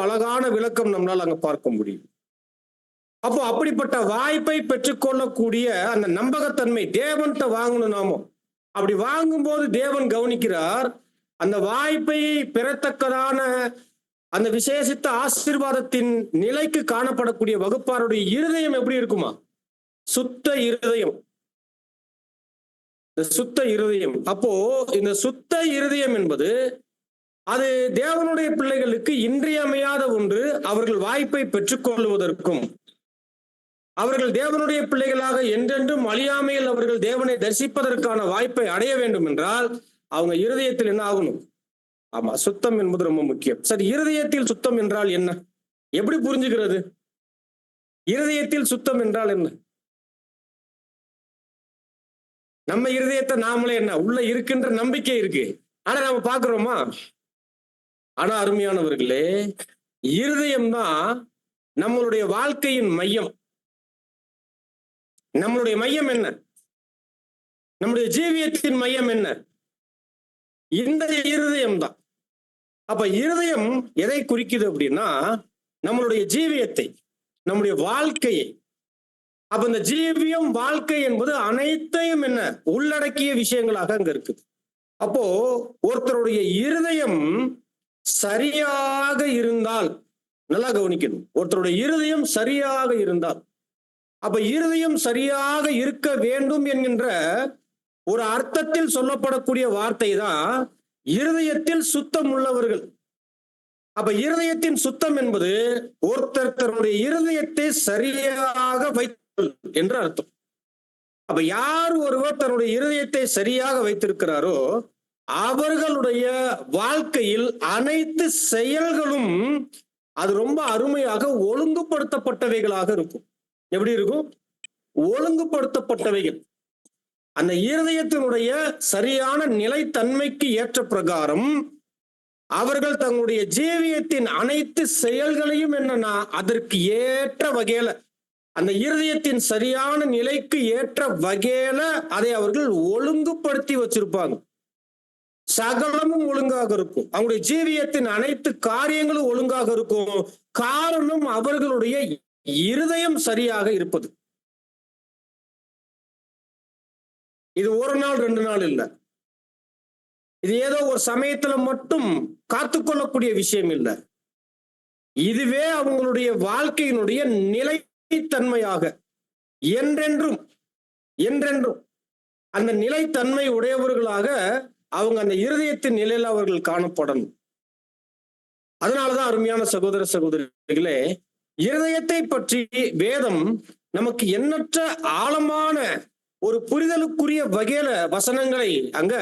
அழகான விளக்கம் நம்மளால் அங்க பார்க்க முடியும். அப்போ அப்படிப்பட்ட வாய்ப்பை பெற்றுக்கொள்ளக்கூடிய அந்த நம்பகத்தன்மை தேவன்கிட்ட வாங்கணும் நாமோ. அப்படி வாங்கும்போது தேவன் கவனிக்கிறார், அந்த வாய்ப்பை பெறத்தக்கதான அந்த விசேஷித்த ஆசீர்வாதத்தின் நிலைக்கு காணப்படக்கூடிய வகுப்பாருடைய இருதயம் எப்படி இருக்குமா? சுத்த இருதயம். சுத்த இருதயம். அப்போ இந்த சுத்த இருதயம் என்பது அது தேவனுடைய பிள்ளைகளுக்கு இன்றியமையாத ஒன்று. அவர்கள் வாய்ப்பை பெற்றுக்கொள்வதற்கும் அவர்கள் தேவனுடைய பிள்ளைகளாக என்றென்றும் அழியாமையில் அவர்கள் தேவனை தரிசிப்பதற்கான வாய்ப்பை அடைய வேண்டும் என்றால் அவங்க இருதயத்தில் என்ன ஆகணும்? ஆமா, சுத்தம் என்பது ரொம்ப முக்கியம். சரி, இருதயத்தில் சுத்தம் என்றால் என்ன? எப்படி புரிஞ்சுக்கிறது? இருதயத்தில் சுத்தம் என்றால் என்ன? நம்ம இருதயத்தை நாமளே என்ன உள்ள இருக்கின்ற நம்பிக்கை இருக்கு, ஆனா நாம பாக்குறோமா? ஆனா அருமையானவர்களே, இருதயம் தான் நம்மளுடைய வாழ்க்கையின் மையம். நம்மளுடைய மையம் என்ன? நம்முடைய ஜீவியத்தின் மையம் என்ன? இந்த இருதயம் தான். அப்ப இருதயம் எதை குறிக்குது அப்படின்னா நம்மளுடைய ஜீவியத்தை, நம்முடைய வாழ்க்கையை. அப்ப இந்த ஜீவியம் வாழ்க்கை என்பது அனைத்தையும் என்ன உள்ளடக்கிய விஷயங்களாக அங்க இருக்குது. அப்போ ஒருத்தருடைய இருதயம் சரியாக இருந்தால், நல்லா கவனிக்கணும், ஒருத்தருடைய இருதயம் சரியாக இருந்தால், அப்ப இருதயம் சரியாக இருக்க வேண்டும் என்கின்ற ஒரு அர்த்தத்தில் சொல்லப்படக்கூடிய வார்த்தை தான் இருதயத்தில் சுத்தம் உள்ளவர்கள். அப்ப இருதயத்தின் சுத்தம் என்பது ஒருத்தர் தன்னுடைய இருதயத்தை சரியாக வைத்தல் என்று அர்த்தம். அப்ப யார் ஒருவர் தன்னுடைய இருதயத்தை சரியாக வைத்திருக்கிறாரோ அவர்களுடைய வாழ்க்கையில் அனைத்து செயல்களும் அது ரொம்ப அருமையாக ஒழுங்குபடுத்தப்பட்டவைகளாக இருக்கும். எப்படி இருக்கும்? ஒழுங்குபடுத்தப்பட்டவைகள். அந்த இருதயத்தினுடைய சரியான நிலைத்தன்மைக்கு ஏற்ற பிரகாரம் அவர்கள் தங்களுடைய ஜீவியத்தின் அனைத்து செயல்களையும் என்னன்னா அதற்கு ஏற்ற வகையில, அந்த இருதயத்தின் சரியான நிலைக்கு ஏற்ற வகையில அதை அவர்கள் ஒழுங்குபடுத்தி வச்சிருப்பாங்க. சகலமும் ஒழுங்காக இருக்கும். அவங்களுடைய ஜீவியத்தின் அனைத்து காரியங்களும் ஒழுங்காக இருக்கும். காரணம் அவர்களுடைய இருதயம் சரியாக இருப்பது. இது ஒரு நாள் 2 நாள் இல்ல. இது ஏதோ ஒரு சமயத்துல மட்டும் காத்துக்கொள்ளக்கூடிய விஷயம் இல்லை. இதுவே அவங்களுடைய வாழ்க்கையினுடைய நிலைத்தன்மையாக என்றென்றும் என்றென்றும் அந்த நிலைத்தன்மை உடையவர்களாக அவங்க அந்த இருதயத்தின் நிலையில அவர்கள் காணப்படணும். அதனாலதான் அருமையான சகோதர சகோதரிகளே, இருதயத்தை பற்றி வேதம் நமக்கு எண்ணற்ற ஆழமான ஒரு புரிதலுக்குரிய வகையில வசனங்களை அங்க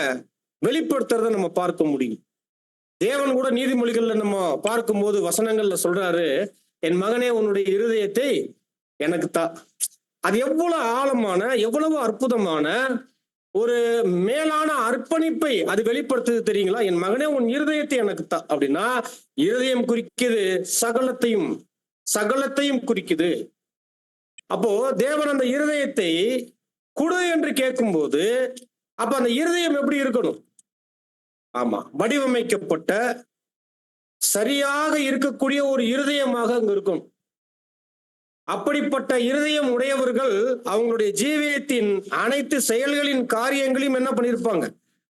வெளிப்படுத்துறத நம்ம பார்க்க முடியும். தேவன் கூட நீதிமொழிகள்ல நம்ம பார்க்கும்போது வசனங்கள்ல சொல்றாரு, என் மகனே உன்னுடைய இருதயத்தை எனக்கு தா. அது எவ்வளவு ஆழமான, எவ்வளவு அற்புதமான ஒரு மேலான அர்ப்பணிப்பை அது வெளிப்படுத்துது தெரியுங்களா? என் மகனே உன் இருதயத்தை எனக்கு தா அப்படின்னா இருதயம் குறிக்குது சகலத்தையும், சகலத்தையும் குறிக்குது. அப்போ தேவன் அந்த இருதயத்தை குடு என்று கேட்கும்போது அப்ப அந்த இருதயம் எப்படி இருக்கணும்? ஆமா, வடிவமைக்கப்பட்ட சரியாக இருக்கக்கூடிய ஒரு இருதயமாக அங்க இருக்கும். அப்படிப்பட்ட இருதயம் உடையவர்கள் அவங்களுடைய ஜீவியத்தின் அனைத்து செயல்களின் காரியங்களையும் என்ன பண்ணிருப்பாங்க?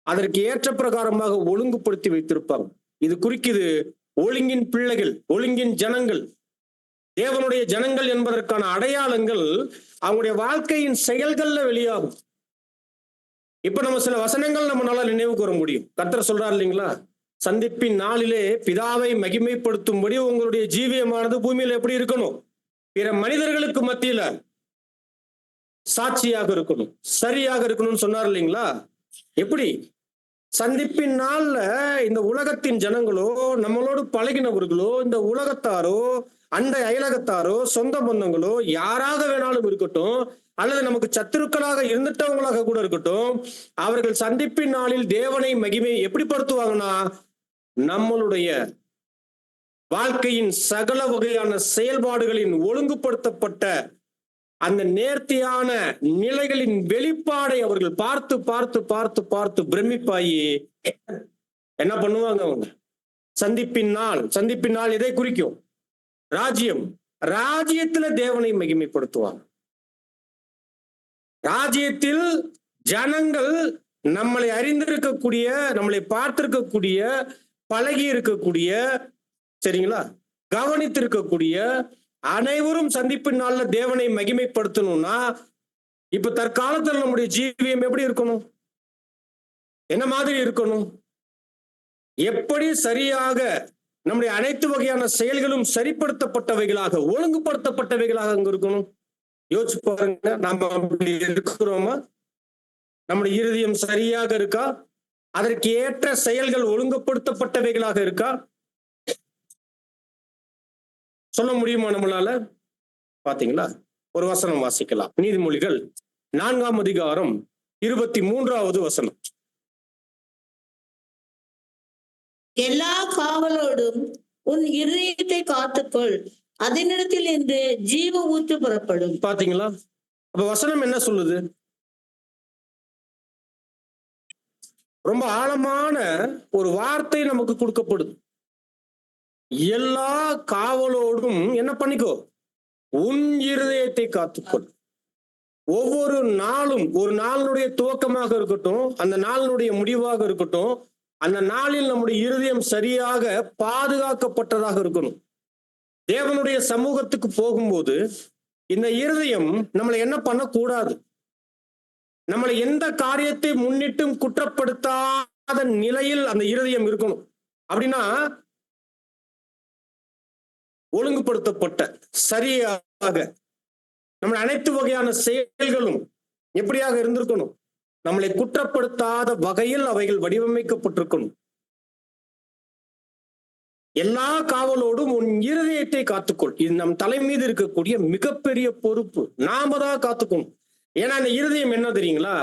அதற்கு ஏற்ற பிரகாரமாக ஒழுங்குபடுத்தி வைத்திருப்பாங்க. இது குறிக்குது ஒழுங்கின் பிள்ளைகள், ஒழுங்கின் ஜனங்கள், தேவனுடைய ஜனங்கள் என்பதற்கான அடையாளங்கள் அவங்களுடைய வாழ்க்கையின் செயல்கள்ல வெளியாகும். இப்ப நம்ம சில வசனங்கள் நம்மளால நினைவுக்கு வர முடியும். கர்த்தர் சொல்றாரு இல்லைங்களா, சந்திப்பின் நாளிலே பிதாவை மகிமைப்படுத்தும்படி உங்களுடைய ஜீவியமானது பூமியில எப்படி இருக்கணும்? பிற மனிதர்களுக்கு மத்தியில சாட்சியாக இருக்கணும், சரியாக இருக்கணும்னு சொன்னார் இல்லைங்களா? எப்படி? சந்திப்பின் நாள்ல இந்த உலகத்தின் ஜனங்களோ, நம்மளோடு பழகினவர்களோ, இந்த உலகத்தாரோ, அண்டை அயலகத்தாரோ, சொந்த பந்தங்களோ யாராக வேணாலும் இருக்கட்டும், அல்லது நமக்கு சத்துருக்களாக இருந்துட்டவங்களாக கூட இருக்கட்டும், அவர்கள் சந்திப்பின் நாளில் தேவனை மகிமை எப்படி படுத்துவாங்கன்னா நம்மளுடைய வாழ்க்கையின் சகல வகையான செயல்பாடுகளின் ஒழுங்குபடுத்தப்பட்ட அந்த நேர்த்தியான நிலைகளின் வெளிப்பாடை அவர்கள் பார்த்து பார்த்து பார்த்து பார்த்து பிரமிப்பாயி என்ன பண்ணுவாங்க? அவங்க சந்திப்பின் நாள். சந்திப்பின் நாள் எதை குறிக்கும்? ராஜ்யம். ராஜ்யத்துல தேவனை மகிமைப்படுத்துவாங்க. ராஜ்யத்தில் ஜனங்கள் நம்மளை அறிந்திருக்கக்கூடிய, நம்மளை பார்த்திருக்கக்கூடிய, பழகி இருக்கக்கூடிய, சரிங்களா, கவனித்திருக்கக்கூடிய அனைவரும் சந்திப்பின் நாள்ல தேவனை மகிமைப்படுத்தணும்னா இப்ப தற்காலத்தில் நம்முடைய ஜீவியம் எப்படி இருக்கணும்? என்ன மாதிரி இருக்கணும்? எப்படி சரியாக நம்முடைய அனைத்து வகையான செயல்களும் சரிப்படுத்தப்பட்டவைகளாக, ஒழுங்குபடுத்தப்பட்டவைகளாக அங்க இருக்கணும். யோசிச்சு பாருங்க, நாம அப்படி இருக்கிறோமா? நம்முடைய இருதயம் சரியாக இருக்கா? அதற்கு ஏற்ற செயல்கள் ஒழுங்குபடுத்தப்பட்டவைகளாக இருக்கா? சொல்ல முடியுமா நம்மளால? பாத்தீங்களா? ஒரு வசனம் வாசிக்கலாம். நீதிமொழிகள் 4ஆம் அதிகாரம் 23வது வசனம். எல்லா காவலோடும் உன் இருதயத்தை காத்துக்கொள், அதனிடத்தில் இருந்து ஜீவ ஊற்று புறப்படும். பாத்தீங்களா? அப்ப வசனம் என்ன சொல்லுது? ரொம்ப ஆழமான ஒரு வார்த்தை நமக்கு கொடுக்கப்படுது. எல்லா காவலோடும் என்ன பண்ணிக்கோ? உன் இருதயத்தை காத்துக்கொள். ஒவ்வொரு நாளும், ஒரு நாளினுடைய துவக்கமாக இருக்கட்டும், அந்த நாளினுடைய முடிவாக இருக்கட்டும், அந்த நாளில் நம்முடைய இருதயம் சரியாக பாதுகாக்கப்பட்டதாக இருக்கணும். தேவனுடைய சமூகத்துக்கு போகும்போது இந்த இருதயம் நம்மளை என்ன பண்ணக்கூடாது? நம்மளை எந்த காரியத்தை முன்னிட்டும் குற்றப்படுத்தாத நிலையில் அந்த இருதயம் இருக்கணும். அப்படின்னா ஒழுங்குபடுத்தப்பட்ட, சரியாக நம்ம அனைத்து வகையான செயல்களும் எப்படியாக இருந்திருக்கணும்? நம்மளை குற்றப்படுத்தாத வகையில் அவைகள் வடிவமைக்கப்பட்டிருக்கணும். எல்லா காவலோடும் உன் இருதயத்தை காத்துக்கொள். இது நம் தலை மீது இருக்கக்கூடிய மிகப்பெரிய பொறுப்பு. நாம தான் காத்துக்கணும். ஏன்னா இந்த இருதயம் என்ன தெரியுங்களா?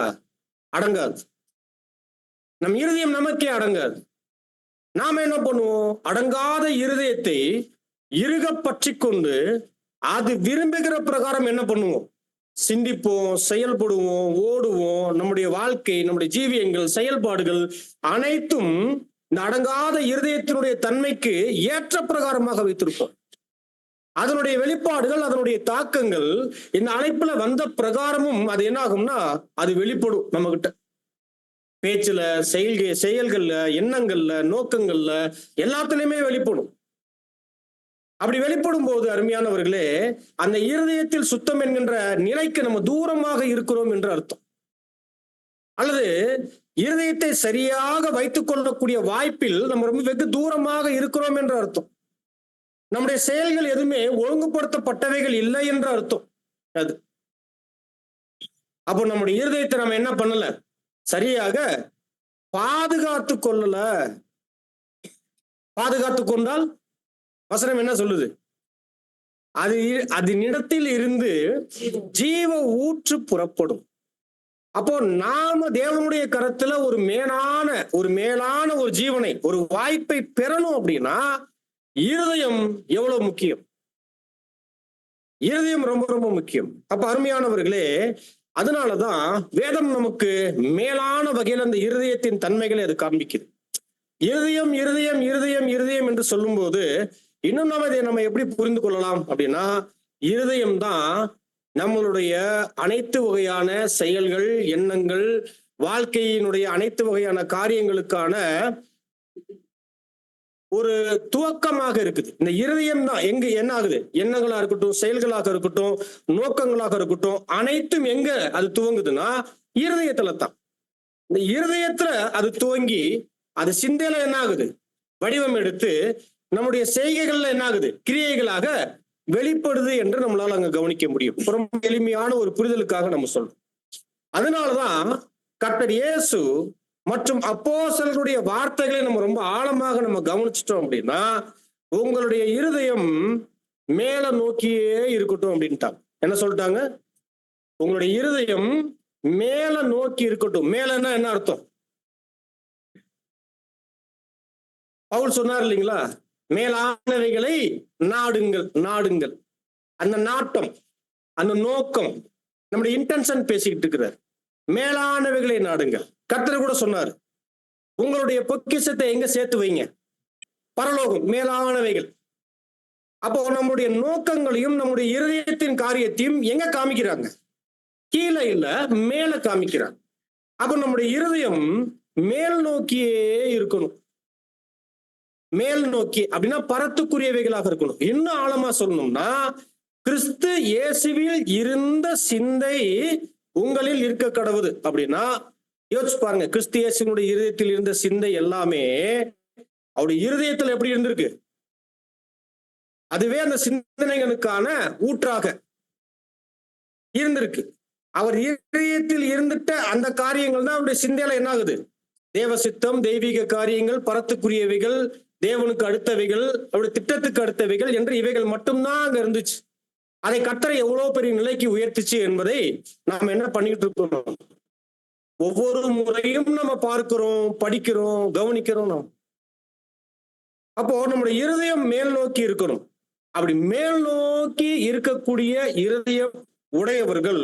அடங்காது. நம் இருதயம் நமக்கே அடங்காது. நாம என்ன பண்ணுவோம்? அடங்காத இருதயத்தை இறுக பற்றி கொண்டு அது விரும்புகிற பிரகாரம் என்ன பண்ணுவோம்? சிந்திப்போம், செயல்படுவோம், ஓடுவோம். நம்முடைய வாழ்க்கை, நம்முடைய ஜீவியங்கள், செயல்பாடுகள் அனைத்தும் இந்த அடங்காத இருதயத்தினுடைய தன்மைக்கு ஏற்ற பிரகாரமாக வைத்திருப்போம். அதனுடைய வெளிப்பாடுகள், அதனுடைய தாக்கங்கள் இந்த அழைப்புல வந்த பிரகாரமும் அது என்ன ஆகும்னா அது வெளிப்படும். நம்ம கிட்ட பேச்சுல, செயல்கள்ல, எண்ணங்கள்ல, நோக்கங்கள்ல எல்லாத்துலயுமே வெளிப்படும். அப்படி வெளிப்படும் போது அருமையானவர்களே, அந்த இருதயத்தில் சுத்தம் என்கின்ற நிலைக்கு நம்ம தூரமாக இருக்கிறோம் என்று அர்த்தம். அல்லது இருதயத்தை சரியாக வைத்துக் கொள்ளக்கூடிய வாய்ப்பில் நம்ம ரொம்ப வெகு தூரமாக இருக்கிறோம் என்று அர்த்தம். நம்முடைய செயல்கள் எதுவுமே ஒழுங்குபடுத்தப்பட்டவைகள் இல்லை என்று அர்த்தம். அது அப்போ நம்முடைய இருதயத்தை நம்ம என்ன பண்ணல? சரியாக பாதுகாத்து கொள்ளல. பாதுகாத்து கொண்டால் வசனம் என்ன சொல்லுது? அதனிடத்தில் இருந்து ஜீவ ஊற்று புறப்படும். அப்போ நாம தேவனுடைய கரத்துல ஒரு மேலான ஒரு ஜீவனை, ஒரு வாய்ப்பை பெறணும் அப்படின்னா இருதயம் எவ்வளவு முக்கியம்? இருதயம் ரொம்ப ரொம்ப முக்கியம். அப்ப அருமையானவர்களே, அதனாலதான் வேதம் நமக்கு மேலான வகையில் அந்த இருதயத்தின் தன்மைகளை அது காண்பிக்குது. இருதயம் இருதயம் இருதயம் இருதயம் என்று சொல்லும் போது இன்னும் நம்ம எப்படி புரிந்து கொள்ளலாம் அப்படின்னா, இருதயம் தான் நம்மளுடைய அனைத்து வகையான செயல்கள், எண்ணங்கள், வாழ்க்கையினுடைய அனைத்து வகையான காரியங்களுக்கான ஒரு துவக்கமாக இருக்குது. இந்த இருதயம் தான் எங்க என்ன ஆகுது? எண்ணங்களா இருக்கட்டும், செயல்களாக இருக்கட்டும், நோக்கங்களாக இருக்கட்டும், அனைத்தும் எங்க அது துவங்குதுன்னா இருதயத்துல தான். இந்த இருதயத்துல அது துவங்கி அது சிந்தையில என்ன ஆகுது? வடிவம் எடுத்து நம்முடைய செய்கைகள்ல என்ன ஆகுது? கிரியைகளாக வெளிப்படுது என்று நம்மளால அங்க கவனிக்க முடியும். ரொம்ப எளிமையான ஒரு புரிதலுக்காக நம்ம சொல்றோம். அதனாலதான் கர்த்தர் இயேசு மற்றும் அப்போஸ்தலர்களுடைய வார்த்தைகளை நம்ம ரொம்ப ஆழமாக நம்ம கவனிச்சிட்டோம் அப்படின்னா, உங்களுடைய இருதயம் மேல நோக்கியே இருக்கட்டும் அப்படின்ட்டாங்க. என்ன சொல்லிட்டாங்க? உங்களுடைய இருதயம் மேல நோக்கி இருக்கட்டும். மேலன்னா என்ன அர்த்தம்? பவுல் சொன்னார் இல்லைங்களா? மேலானவைகளை நாடுங்கள். நாடுங்கள். அந்த நாட்டம், அந்த நோக்கம், நம்முடைய இன்டென்ஷன் பேசிக்கிட்டு இருக்கிறார். மேலானவைகளை நாடுங்கள். கர்த்தர் கூட சொன்னார், உங்களுடைய பொக்கிஷத்தை எங்க சேர்த்து வைங்க? பரலோகம், மேலானவைகள். அப்போ நம்முடைய நோக்கங்களையும் நம்முடைய இருதயத்தின் காரியத்தையும் எங்க காமிக்கிறாங்க? கீழே இல்ல, மேல காமிக்கிறாங்க. அப்ப நம்முடைய இருதயம் மேல் நோக்கியே இருக்கணும். மேல் நோக்கி அப்படின்னா பரத்துக்குரியவைகளாக இருக்கணும். இன்னும் ஆழமா சொல்லணும்னா, கிறிஸ்து இயேசுவில் இருந்த சிந்தை உங்களில் இருக்க கடவுது அப்படின்னா, யோசிச்சு பாருங்க, கிறிஸ்து இயேசுவினுடைய இருதயத்தில் இருந்த சிந்தை எல்லாமே அவருடைய இருதயத்தில் எப்படி இருந்திருக்கு? அதுவே அந்த சிந்தனைகளுக்கான ஊற்றாக இருந்திருக்கு. அவர் இதயத்தில் இருந்துட்ட அந்த காரியங்கள் தான் அவருடைய சிந்தையில என்ன ஆகுது? தேவ சித்தம், தெய்வீக காரியங்கள், பரத்துக்குரியவைகள், தேவனுக்கு அடுத்தவைகள், அவருடைய திட்டத்துக்கு அடுத்தவைகள் என்று இவைகள் மட்டும்தான் அங்க இருந்துச்சு. அதை கர்த்தரை எவ்வளவு பெரிய நிலைக்கு உயர்த்துச்சு என்பதை நாம் என்ன பண்ணிட்டு இருக்கோம்? ஒவ்வொரு முறையும் நம்ம பார்க்கிறோம், படிக்கிறோம், கவனிக்கிறோம். நாம் அப்போ நம்முடைய இருதயம் மேல் நோக்கி இருக்கணும். அப்படி மேல் நோக்கி இருக்கக்கூடிய இருதயம் உடையவர்கள்,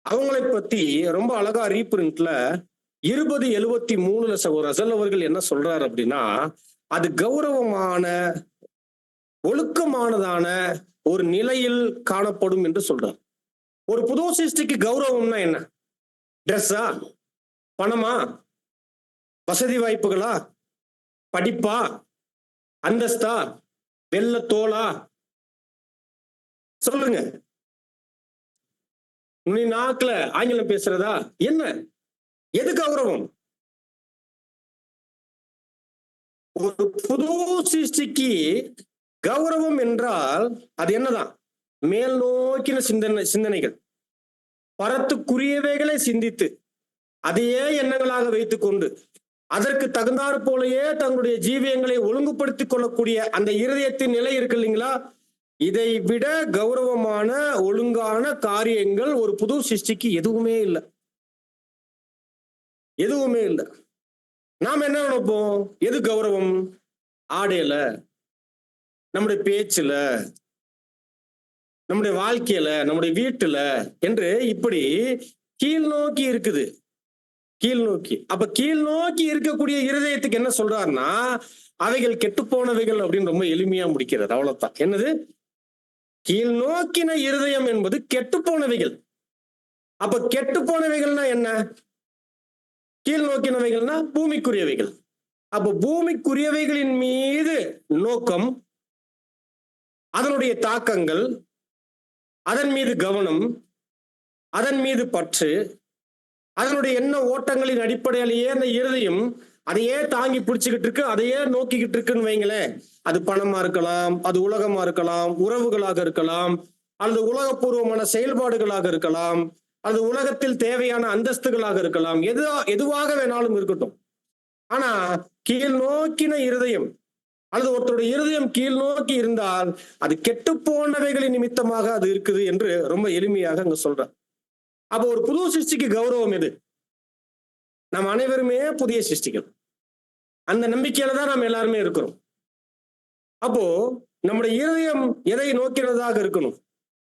அவங்களை பத்தி ரொம்ப அழகா ரீபிரிண்ட்ல 2073 சகோதரர் ரசல் அவர்கள் என்ன சொல்றாரு அப்படின்னா, அது கௌரவமான, ஒழுக்கமானதான ஒரு நிலையில் காணப்படும் என்று சொல்றார். ஒரு புது சிருஷ்டிக்கு கௌரவம்னா என்ன? ட்ரெஸ்ஸா, பணமா, வசதி வாய்ப்புகளா, படிப்பா, அந்தஸ்தா, வெள்ள தோளா? சொல்லுங்க. நீ நாக்குல ஆங்கிலம் பேசுறதா? என்ன? எது கௌரவம்? ஒரு புது சிருஷ்டிக்கு கௌரவம் என்றால் அது என்னதான்? மேல் நோக்கின சிந்தனைகள், பரத்துக்குரியவைகளை சிந்தித்து அதையே எண்ணங்களாக வைத்துக் கொண்டு அதற்கு தகுந்தாற் போலயே தங்களுடைய ஜீவியங்களை ஒழுங்குபடுத்திக் கொள்ளக்கூடிய அந்த இருதயத்தின் நிலை இருக்கு இல்லைங்களா? இதை விட கௌரவமான ஒழுங்கான காரியங்கள் ஒரு புது சிருஷ்டிக்கு எதுவுமே இல்லை. எதுவுமே இல்லை. நாம் என்ன நினைப்போம்? எது கௌரவம்? ஆடையில, நம்முடைய பேச்சுல, நம்முடைய வாழ்க்கையில, நம்முடைய வீட்டுல என்று இப்படி கீழ் நோக்கி இருக்குது. கீழ் நோக்கி. அப்ப கீழ் நோக்கி இருக்கக்கூடிய இருதயத்துக்கு என்ன சொல்றாருன்னா, அவைகள் கெட்டு போனவைகள் அப்படின்னு ரொம்ப எளிமையா முடிக்கிறது. அவ்வளவுதான். என்னது? கீழ் நோக்கின இருதயம் என்பது கெட்டு போனவைகள். அப்ப கெட்டு போனவைகள்னா என்ன? கீழ் நோக்கினவைகள்னா பூமிக்குரியவைகள். அப்ப பூமிக்குரியவைகளின் மீது நோக்கம், அதனுடைய தாக்கங்கள், அதன் மீது கவனம், அதன் மீது பற்று, அதனுடைய எண்ண ஓட்டங்களின் அடிப்படையிலேயே அந்த இருதயம் அதையே தாங்கி பிடிச்சுக்கிட்டு இருக்கு, அதையே நோக்கிக்கிட்டு இருக்குன்னு வைங்களேன். அது பணமா இருக்கலாம், அது உலகமா இருக்கலாம், உறவுகளாக இருக்கலாம், அல்லது உலகப்பூர்வமான செயல்பாடுகளாக இருக்கலாம், அது உலகத்தில் தேவையான அந்தஸ்துகளாக இருக்கலாம், எதுவாக வேணாலும் இருக்கட்டும். ஆனா கீழ் நோக்கின இருதயம் அல்லது ஒருத்தருடைய இருதயம் கீழ் நோக்கி இருந்தால் அது கெட்டு போனவைகளின் நிமித்தமாக அது இருக்குது என்று ரொம்ப எளிமையாக அங்க சொல்ற. அப்ப ஒரு புது சிருஷ்டிக்கு கௌரவம் எது? நாம் அனைவருமே புதிய சிருஷ்டிகள். அந்த நம்பிக்கையில தான் நாம் எல்லாருமே இருக்கிறோம். அப்போ நம்முடைய இருதயம் எதை நோக்கிறதாக இருக்கணும்?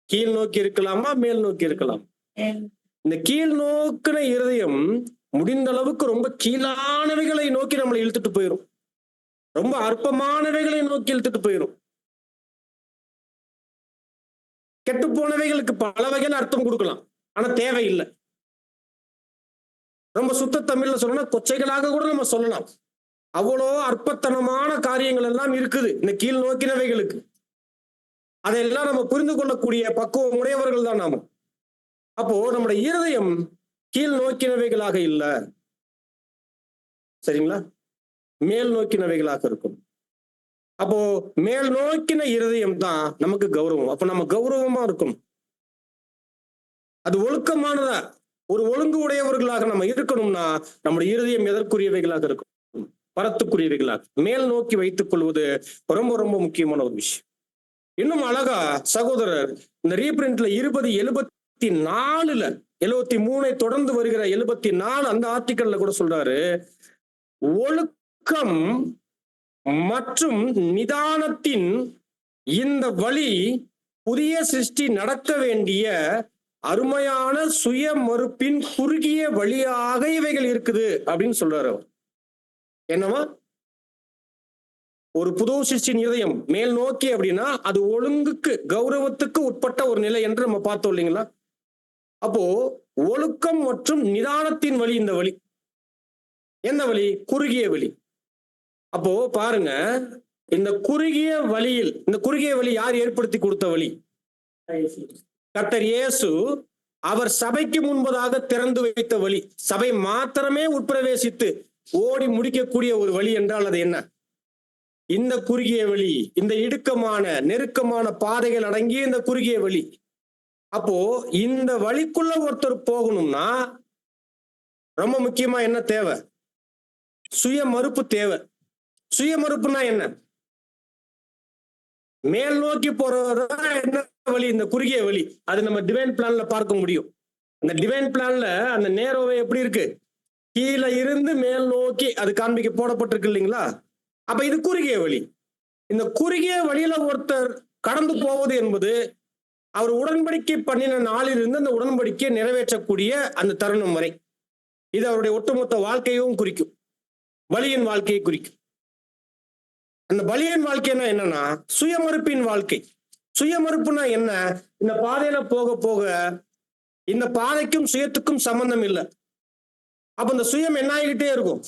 கீழ் நோக்கி இருக்கலாமா, மேல் நோக்கி இருக்கலாம்? இந்த கீழ் நோக்கின இருதயம் முடிந்த அளவுக்கு ரொம்ப கீழானவைகளை நோக்கி நம்மளை இழுத்துட்டு போயிடும். ரொம்ப அற்பமானவைகளை நோக்கி இழுத்துட்டு போயிடும். கெட்டு போனவைகளுக்கு பல வகையில் அர்த்தம் கொடுக்கலாம், ஆனா தேவையில்லை. ரொம்ப சுத்த தமிழ்ல சொல்லணும்னா கொச்சைகளாக கூட நம்ம சொல்லலாம். அவ்வளோ அற்பத்தனமான காரியங்கள் எல்லாம் இருக்குது இந்த கீழ் நோக்கினவைகளுக்கு. அதையெல்லாம் நம்ம புரிந்து கொள்ளக்கூடிய பக்குவம் உடையவர்கள் தான் நாம. அப்போ நம்முடைய இருதயம் கீழ் நோக்கினவைகளாக இல்லை, சரிங்களா? மேல் நோக்கினவைகளாக இருக்கும். அப்போ மேல் நோக்கின இருதயம் தான் நமக்கு கௌரவம். அப்ப நம்ம கௌரவமா இருக்கணும். அது ஒழுக்கமானதா, ஒரு ஒழுங்கு உடையவர்களாக நம்ம இருக்கணும்னா நம்முடைய இருதயம் எதற்குரியவைகளாக இருக்கும்? பரத்துக்குரியவைகளாக மேல் நோக்கி வைத்துக் கொள்வது ரொம்ப ரொம்ப முக்கியமான ஒரு விஷயம். இன்னும் அழகா சகோதரர் இந்த ரீபிரிண்ட்ல 2074 73 தொடர்ந்து வருகிற 74 அந்த ஆர்டிக்கல்ல கூட சொல்றாரு, ஒழுக்கம் மற்றும் நிதானத்தின் இந்த வழி புதிய சிருஷ்டி நடக்க வேண்டிய அருமையான சுய மறுப்பின் குறுகிய வழியாக இவைகள் இருக்குது அப்படின்னு சொல்றாரு. அவர் என்னவா? ஒரு புது சிஷ்டின் இதயம் மேல் நோக்கி அப்படின்னா அது ஒழுங்குக்கு கௌரவத்துக்கு உட்பட்ட ஒரு நிலை என்று நம்ம பார்த்தோம் இல்லைங்களா? அப்போ ஒழுக்கம் மற்றும் நிதானத்தின் வழி இந்த வழி. எந்த வழி? குறுகிய வழி. அப்போ பாருங்க, இந்த குறுகிய வழியில், இந்த குறுகிய வழி யார் ஏற்படுத்தி கொடுத்த வழி? கர்த்தர் இயேசு அவர் சபைக்கு முன்பதாக திறந்து வைத்த வழி. சபை மாத்திரமே உட்பிரவேசித்து ஓடி முடிக்கக்கூடிய ஒரு வழி என்றால் அது என்ன? இந்த குறுகிய வழி, இந்த இடுக்கமான நெருக்கமான பாதைகள் அடங்கிய இந்த குறுகிய வழி. அப்போ இந்த வழிக்குள்ள ஒருத்தர் போகணும்னா ரொம்ப முக்கியமா என்ன தேவை? சுய மறுப்பு தேவை. சுய மறுப்புனா என்ன? மேல் நோக்கி போறதுதான் என்ன வழி? இந்த குறுகிய வழி. அது நம்ம டிவைன் பிளான்ல பார்க்க முடியும். அந்த டிவைன் பிளான்ல அந்த நேரோவை எப்படி இருக்கு? கீழே இருந்து மேல் நோக்கி அது காண்பிக்க போடப்பட்டிருக்கு இல்லைங்களா? அப்ப இது குறுகிய வழி. இந்த குறுகிய வழியில ஒருத்தர் கடந்து போவது என்பது அவர் உடன்படிக்கை பண்ணின நாளிலிருந்து அந்த உடன்படிக்கையை நிறைவேற்றக்கூடிய அந்த தருணம் வரை இது அவருடைய ஒட்டுமொத்த வாழ்க்கையும் குறிக்கும். பலியின் வாழ்க்கையை குறிக்கும். அந்த பலியின் வாழ்க்கைன்னா என்னன்னா சுயமறுப்பின் வாழ்க்கை. சுயமறுப்புனா என்ன? இந்த பாதையில போக போக இந்த பாதைக்கும் சுயத்துக்கும் சம்பந்தம் இல்லை. அப்ப இந்த சுயம் என்ன ஆகிக்கிட்டே இருக்கும்?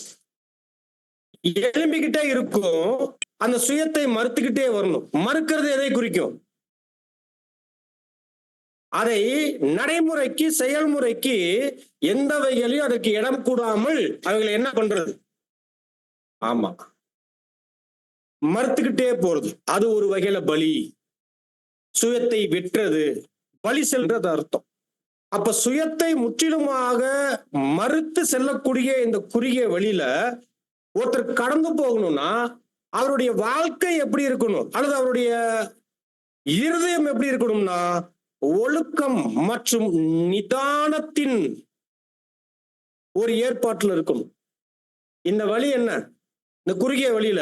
எழும்பிக்கிட்டே இருக்கும். அந்த சுயத்தை மறுத்துக்கிட்டே வரணும். மறுக்கிறது எதை குறிக்கும்? அதை நடைமுறைக்கு செயல்முறைக்கு எந்த வகையிலும் அதற்கு இடம் கூடாமல் அவங்களை என்ன பண்றது? ஆமா, மறுத்துக்கிட்டே போறது. அது ஒரு வகையில பலி. சுயத்தை வெற்றது, பலி செல்றது அர்த்தம். அப்ப சுயத்தை முற்றிலுமாக மறுத்து செல்லக்கூடிய இந்த குறுகிய வழியில ஒருத்தர் கடந்து போகணும்னா அவருடைய வாழ்க்கை எப்படி இருக்கணும், அல்லது அவருடைய இருதயம் எப்படி இருக்கணும்னா ஒழுக்கம் மற்றும் நிதானத்தின் ஒரு ஏற்பாட்டில் இருக்கணும். இந்த வழி என்ன? இந்த குறுகிய வழியில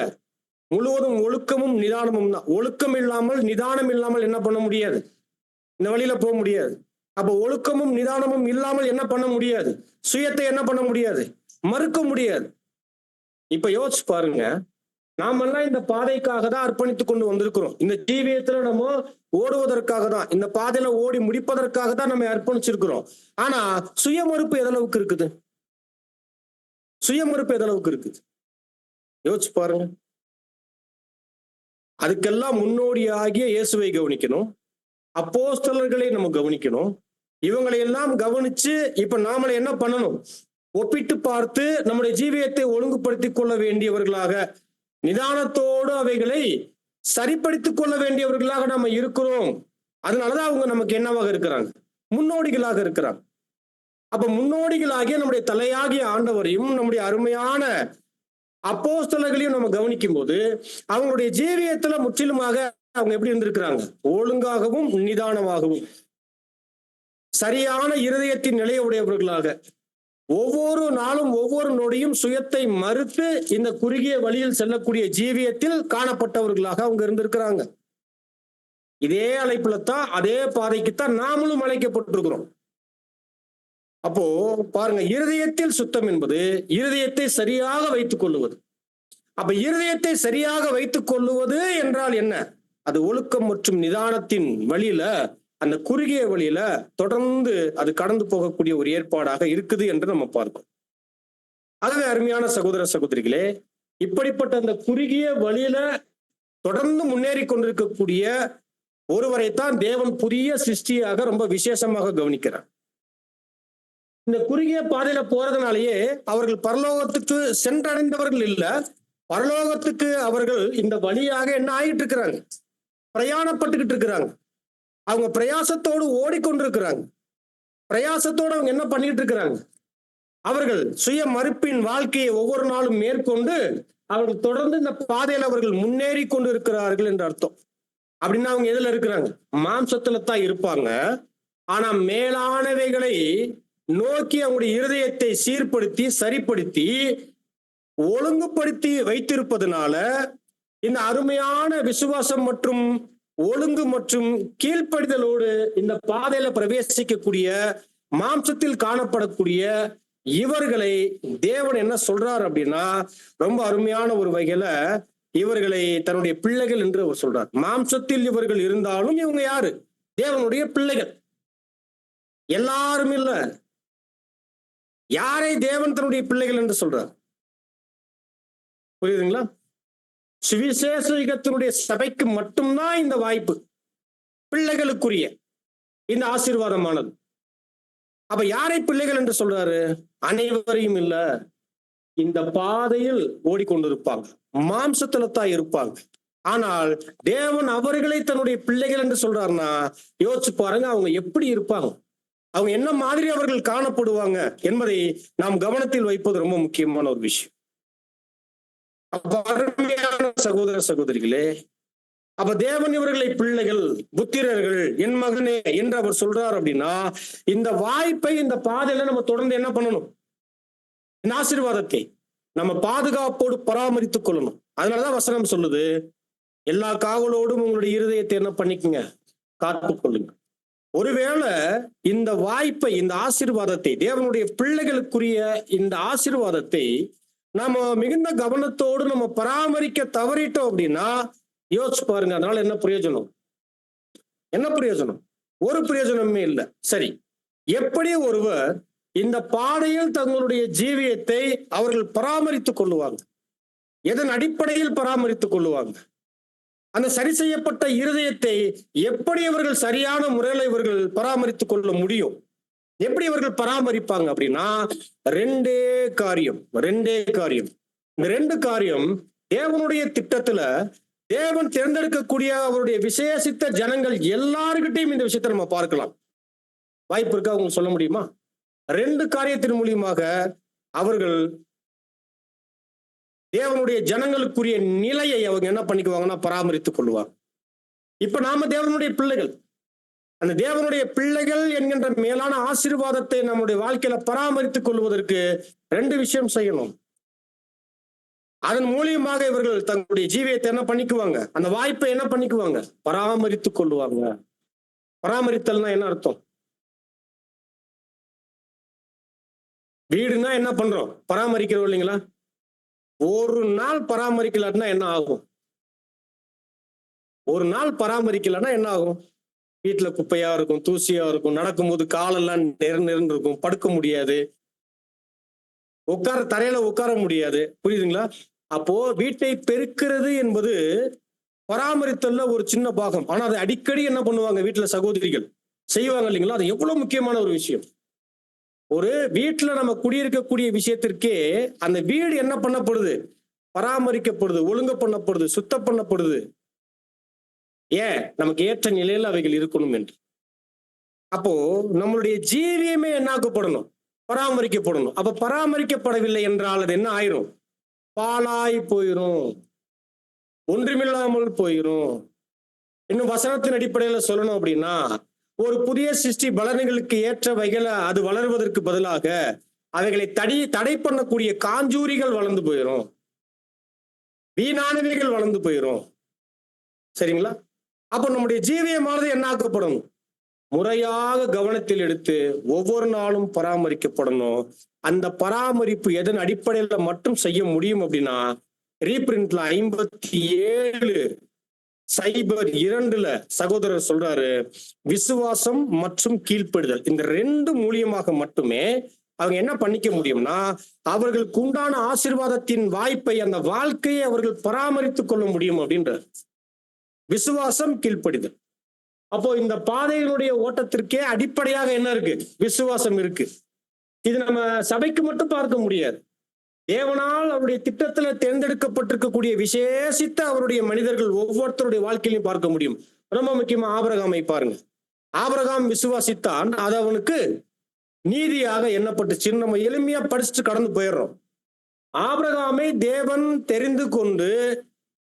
முழுவதும் ஒழுக்கமும் நிதானமும் தான். ஒழுக்கம் இல்லாமல் நிதானம் இல்லாமல் என்ன பண்ண முடியாது? இந்த வழியில போக முடியாது. அப்ப ஒழுக்கமும் நிதானமும் இல்லாமல் என்ன பண்ண முடியாது? சுயத்தை என்ன பண்ண முடியாது? மறுக்க முடியாது. இப்ப யோசிச்சு பாருங்க, நாமெல்லாம் இந்த பாதைக்காக தான் அர்ப்பணித்துக் கொண்டு வந்திருக்கிறோம். இந்த ஜீவியத்துல நம்ம ஓடுவதற்காக தான், இந்த பாதையில ஓடி முடிப்பதற்காக தான் நம்ம அர்ப்பணிச்சிருக்கிறோம். ஆனா சுயமறுப்பு எதளவுக்கு இருக்குது? சுயமறுப்பு எதளவுக்கு இருக்குது? யோசிச்சு பாருங்க. அதுக்கெல்லாம் முன்னோடியாகிய இயேசுவை கவனிக்கணும். அப்போஸ்தலர்களை நம்ம கவனிக்கணும். இவங்களை எல்லாம் கவனிச்சு இப்ப நாமள என்ன பண்ணணும்? ஒப்பிட்டு பார்த்து நம்முடைய ஜீவியத்தை ஒழுங்குபடுத்திக் கொள்ள வேண்டியவர்களாக, நிதானத்தோடு அவைகளை சரிப்படுத்திக் கொள்ள வேண்டியவர்களாக நம்ம இருக்கிறோம். அதனாலதான் அவங்க நமக்கு என்னவாக இருக்கிறாங்க? முன்னோடிகளாக இருக்கிறாங்க. அப்ப முன்னோடிகளாகிய நம்முடைய தலையாகிய ஆண்டவரையும் நம்முடைய அருமையான அப்போஸ்தலர்களையும் நம்ம கவனிக்கும் போது அவங்களுடைய ஜீவியத்துல முற்றிலுமாக அவங்க எப்படி இருந்திருக்கிறாங்க? ஒழுங்காகவும் நிதானமாகவும் சரியான இருதயத்தின் நிலையை உடையவர்களாக, ஒவ்வொரு நாளும் ஒவ்வொரு நொடியும் சுயத்தை மறுத்து இந்த குறுகிய வழியில் செல்லக்கூடிய ஜீவியத்தில் காணப்பட்டவர்களாக அவங்க இருந்திருக்கிறாங்க. இதே அழைப்புல தான், அதே பாதைக்குத்தான் நாமளும் அழைக்கப்பட்டிருக்கிறோம். அப்போ பாருங்க, இருதயத்தில் சுத்தம் என்பது இருதயத்தை சரியாக வைத்துக் கொள்ளுவது. அப்ப இருதயத்தை சரியாக வைத்துக் கொள்ளுவது என்றால் என்ன? அது ஒழுக்கம் மற்றும் நிதானத்தின் வழியில, அந்த குறுகிய வழியில தொடர்ந்து அது கடந்து போகக்கூடிய ஒரு ஏற்பாடாக இருக்குது என்று நம்ம பார்க்கிறோம். ஆகவே அருமையான சகோதர சகோதரிகளே, இப்படிப்பட்ட அந்த குறுகிய வழியில தொடர்ந்து முன்னேறி கொண்டிருக்கக்கூடிய ஒருவரைத்தான் தேவன் புதிய சிருஷ்டியாக ரொம்ப விசேஷமாக கவனிக்கிறார். இந்த குறுகிய பாதையில போறதுனாலேயே அவர்கள் பரலோகத்துக்கு சென்றடைந்தவர்கள் இல்ல, பரலோகத்துக்கு அவர்கள் இந்த வழியாக என்ன ஆகிட்டு இருக்கிறாங்க? பிரயாணப்பட்டுக்கிட்டு இருக்கிறாங்க. அவங்க பிரயாசத்தோடு ஓடிக்கொண்டிருக்கிறாங்க. பிரயாசத்தோடு அவங்க என்ன பண்ணிட்டு இருக்கிறாங்க? அவர்கள் சுய மறுப்பின் வாழ்க்கையை ஒவ்வொரு நாளும் மேற்கொண்டு அவர்கள் தொடர்ந்து இந்த பாதையில் அவர்கள் முன்னேறி கொண்டு இருக்கிறார்கள் என்று அர்த்தம். அப்படின்னா அவங்க எதுல இருக்கிறாங்க? மாம்சத்துல தான் இருப்பாங்க. ஆனா மேலானவைகளை நோக்கி அவங்களுடைய இருதயத்தை சீர்படுத்தி சரிப்படுத்தி ஒழுங்குபடுத்தி வைத்திருப்பதனால இந்த அருமையான விசுவாசம் மற்றும் ஒழுங்கு மற்றும் கீழ்ப்படிதலோடு இந்த பாதையில பிரவேசிக்கக்கூடிய மாம்சத்தில் காணப்படக்கூடிய இவர்களை தேவன் என்ன சொல்றார் அப்படின்னா, ரொம்ப அருமையான ஒரு வகையில இவர்களை தன்னுடைய பிள்ளைகள் என்று அவர் சொல்றார். மாம்சத்தில் இவர்கள் இருந்தாலும் இவங்க யாரு? தேவனுடைய பிள்ளைகள். எல்லாரும் இல்ல. யாரை தேவன் தன்னுடைய பிள்ளைகள் என்று சொல்றார்? புரியுதுங்களா? சுவிசேஷ யுகத்தினுடைய சபைக்கு மட்டும்தான் இந்த வாய்ப்பு, பிள்ளைகளுக்குரிய இந்த ஆசீர்வாதமானது. அப்ப யாரை பிள்ளைகள் என்று சொல்றாரு? அனைவரையும் இல்ல. இந்த பாதையில் ஓடிக்கொண்டிருப்பாங்க, மாம்சத்துல தான் இருப்பாங்க. ஆனால் தேவன் அவர்களை தன்னுடைய பிள்ளைகள் என்று சொல்றாருன்னா யோசிச்சு பாருங்க, அவங்க எப்படி இருப்பாங்க, அவங்க என்ன மாதிரி அவர்கள் காணப்படுவாங்க என்பதை நாம் கவனத்தில் வைப்பது ரொம்ப முக்கியமான ஒரு விஷயம். அப்ப அருமையான சகோதர சகோதரிகளே, அப்ப தேவன் இவர்களை பிள்ளைகள், புத்திரர்கள், என் மகனே என்று அவர் சொல்றார் அப்படின்னா, இந்த வாய்ப்பை, இந்த பாதையில நம்ம தொடர்ந்து என்ன பண்ணணும்? இந்த ஆசீர்வாதத்தை நம்ம பாதுகாப்போடு பராமரித்துக் கொள்ளணும். அதனாலதான் வசனம் சொல்லுது, எல்லா காவலோடும் உங்களுடைய இருதயத்தை என்ன பண்ணிக்கங்க, காத்துக் கொள்ளுங்க. ஒருவேளை இந்த வாய்ப்பை, இந்த ஆசீர்வாதத்தை, தேவனுடைய பிள்ளைகளுக்குரிய இந்த ஆசீர்வாதத்தை நாம மிகுந்த கவனத்தோடு நம்ம பராமரிக்க தவறிட்டோம் அப்படின்னா யோசிச்சு பாருங்க, அதனால என்ன பிரயோஜனம்? என்ன பிரயோஜனம்? ஒரு பிரயோஜனமே இல்லை. சரி, எப்படி ஒருவர் இந்த பாதையில் தங்களுடைய ஜீவியத்தை அவர்கள் பராமரித்துக் கொள்ளுவாங்க? எதன் அடிப்படையில் பராமரித்துக் கொள்ளுவாங்க? அந்த சரி செய்யப்பட்ட இருதயத்தை எப்படி அவர்கள் சரியான முறையில் இவர்கள் பராமரித்துக் கொள்ள முடியும்? எப்படி அவர்கள் பராமரிப்பாங்க அப்படின்னா ரெண்டே காரியம். இந்த ரெண்டு காரியம் தேவனுடைய திட்டத்துல தேவன் தேர்ந்தெடுக்கக்கூடிய அவருடைய விசேஷித்த ஜனங்கள் எல்லாருக்கிட்டையும் இந்த விஷயத்தை நம்ம பார்க்கலாம். வாய்ப்பு இருக்கா? அவங்க சொல்ல முடியுமா? ரெண்டு காரியத்தின் மூலியமாக அவர்கள் தேவனுடைய ஜனங்களுக்குரிய நிலையை அவங்க என்ன பண்ணிக்குவாங்கன்னா பராமரித்துக் கொள்வாங்க. இப்ப நாம தேவனுடைய பிள்ளைகள். அந்த தேவனுடைய பிள்ளைகள் என்கின்ற மேலான ஆசீர்வாதத்தை நம்முடைய வாழ்க்கையில பராமரித்துக் கொள்வதற்கு ரெண்டு விஷயம் செய்யணும். அதன் மூலியமாக இவர்கள் தங்களுடைய ஜீவியத்தை என்ன பண்ணிக்குவாங்க, அந்த வாய்ப்பை என்ன பண்ணிக்குவாங்க, பராமரித்துக் கொள்ளுவாங்க. பராமரித்தல்னா என்ன அர்த்தம்? வீடுனா என்ன பண்றோம்? பராமரிக்கிறோம் இல்லைங்களா? ஒரு நாள் பராமரிக்கலன்னா என்ன ஆகும்? ஒரு நாள் பராமரிக்கலன்னா என்ன ஆகும்? வீட்டுல குப்பையா இருக்கும், தூசியா இருக்கும், நடக்கும்போது காலெல்லாம் நெருன்னு இருக்கும், படுக்க முடியாது, தரையில உட்கார முடியாது. புரியுதுங்களா? அப்போ வீட்டை பெருக்கிறது என்பது பராமரித்தல்ல ஒரு சின்ன பாகம். ஆனா அதை அடிக்கடி என்ன பண்ணுவாங்க வீட்டுல சகோதரிகள் செய்வாங்க இல்லைங்களா? அது எவ்வளவு முக்கியமான ஒரு விஷயம். ஒரு வீட்டுல நம்ம குடியிருக்கக்கூடிய விஷயத்திற்கே அந்த வீடு என்ன பண்ணப்படுது? பராமரிக்கப்படுது, ஒழுங்கு பண்ணப்படுது, சுத்தம் பண்ணப்படுது. ஏன்? நமக்கு ஏற்ற நிலையில் அவைகள் இருக்கணும் என்று. அப்போ நம்மளுடைய ஜீவியமே என்னாக்கப்படணும்? பராமரிக்கப்படணும். அப்ப பராமரிக்கப்படவில்லை என்றால் அது என்ன ஆயிரும்? பாழாய் போயிரும், ஒன்றுமில்லாமல் போயிரும். இன்னும் வசனத்தின் அடிப்படையில சொல்லணும் அப்படின்னா, ஒரு புதிய சிருஷ்டி பலன்களுக்கு ஏற்ற வகையில அது வளர்வதற்கு பதிலாக அவைகளை தடை பண்ணக்கூடிய காஞ்சூரிகள் வளர்ந்து போயிரும், வீணானவைகள் வளர்ந்து போயிரும். சரிங்களா? அப்ப நம்முடைய ஜீவியமானது என்ன ஆக்கப்படணும்? முறையாக கவனத்தில் எடுத்து ஒவ்வொரு நாளும் பராமரிக்கப்படணும். அந்த பராமரிப்பு எதன் அடிப்படையில மட்டும் செய்ய முடியும் அப்படின்னா, ரீபிரிண்ட்ல 57:2 சகோதரர் சொல்றாரு, விசுவாசம் மற்றும் கீழ்ப்படுதல், இந்த ரெண்டு மூலியமாக மட்டுமே அவங்க என்ன பண்ணிக்க முடியும்னா அவர்களுக்கு உண்டான ஆசீர்வாதத்தின் வாய்ப்பை, அந்த வாழ்க்கையை அவர்கள் பராமரித்துக் கொள்ள முடியும் அப்படின்றார். விசுவாசம், கீழ்ப்படிதல். அப்போ இந்த பாதையினுடைய ஓட்டத்திற்கே அடிப்படையாக என்ன இருக்கு? விசுவாசம் இருக்கு. இது நம்ம சபைக்கு மட்டும் பார்க்க முடியாது. தேவனால் அவருடைய திட்டத்துல தேர்ந்தெடுக்கப்பட்டிருக்கக்கூடிய விசேஷித்த அவருடைய மனிதர்கள் ஒவ்வொருத்தருடைய வாழ்க்கையிலையும் பார்க்க முடியும். ரொம்ப முக்கியமா ஆபிரகாமை பாருங்க. ஆபிரகாம் விசுவாசித்தான், அது அவனுக்கு நீதியாக எண்ணப்பட்டுச்சு. நம்ம எளிமையா படிச்சுட்டு கடந்து போயிடுறோம். ஆபிரகாமை தேவன் தெரிந்து கொண்டு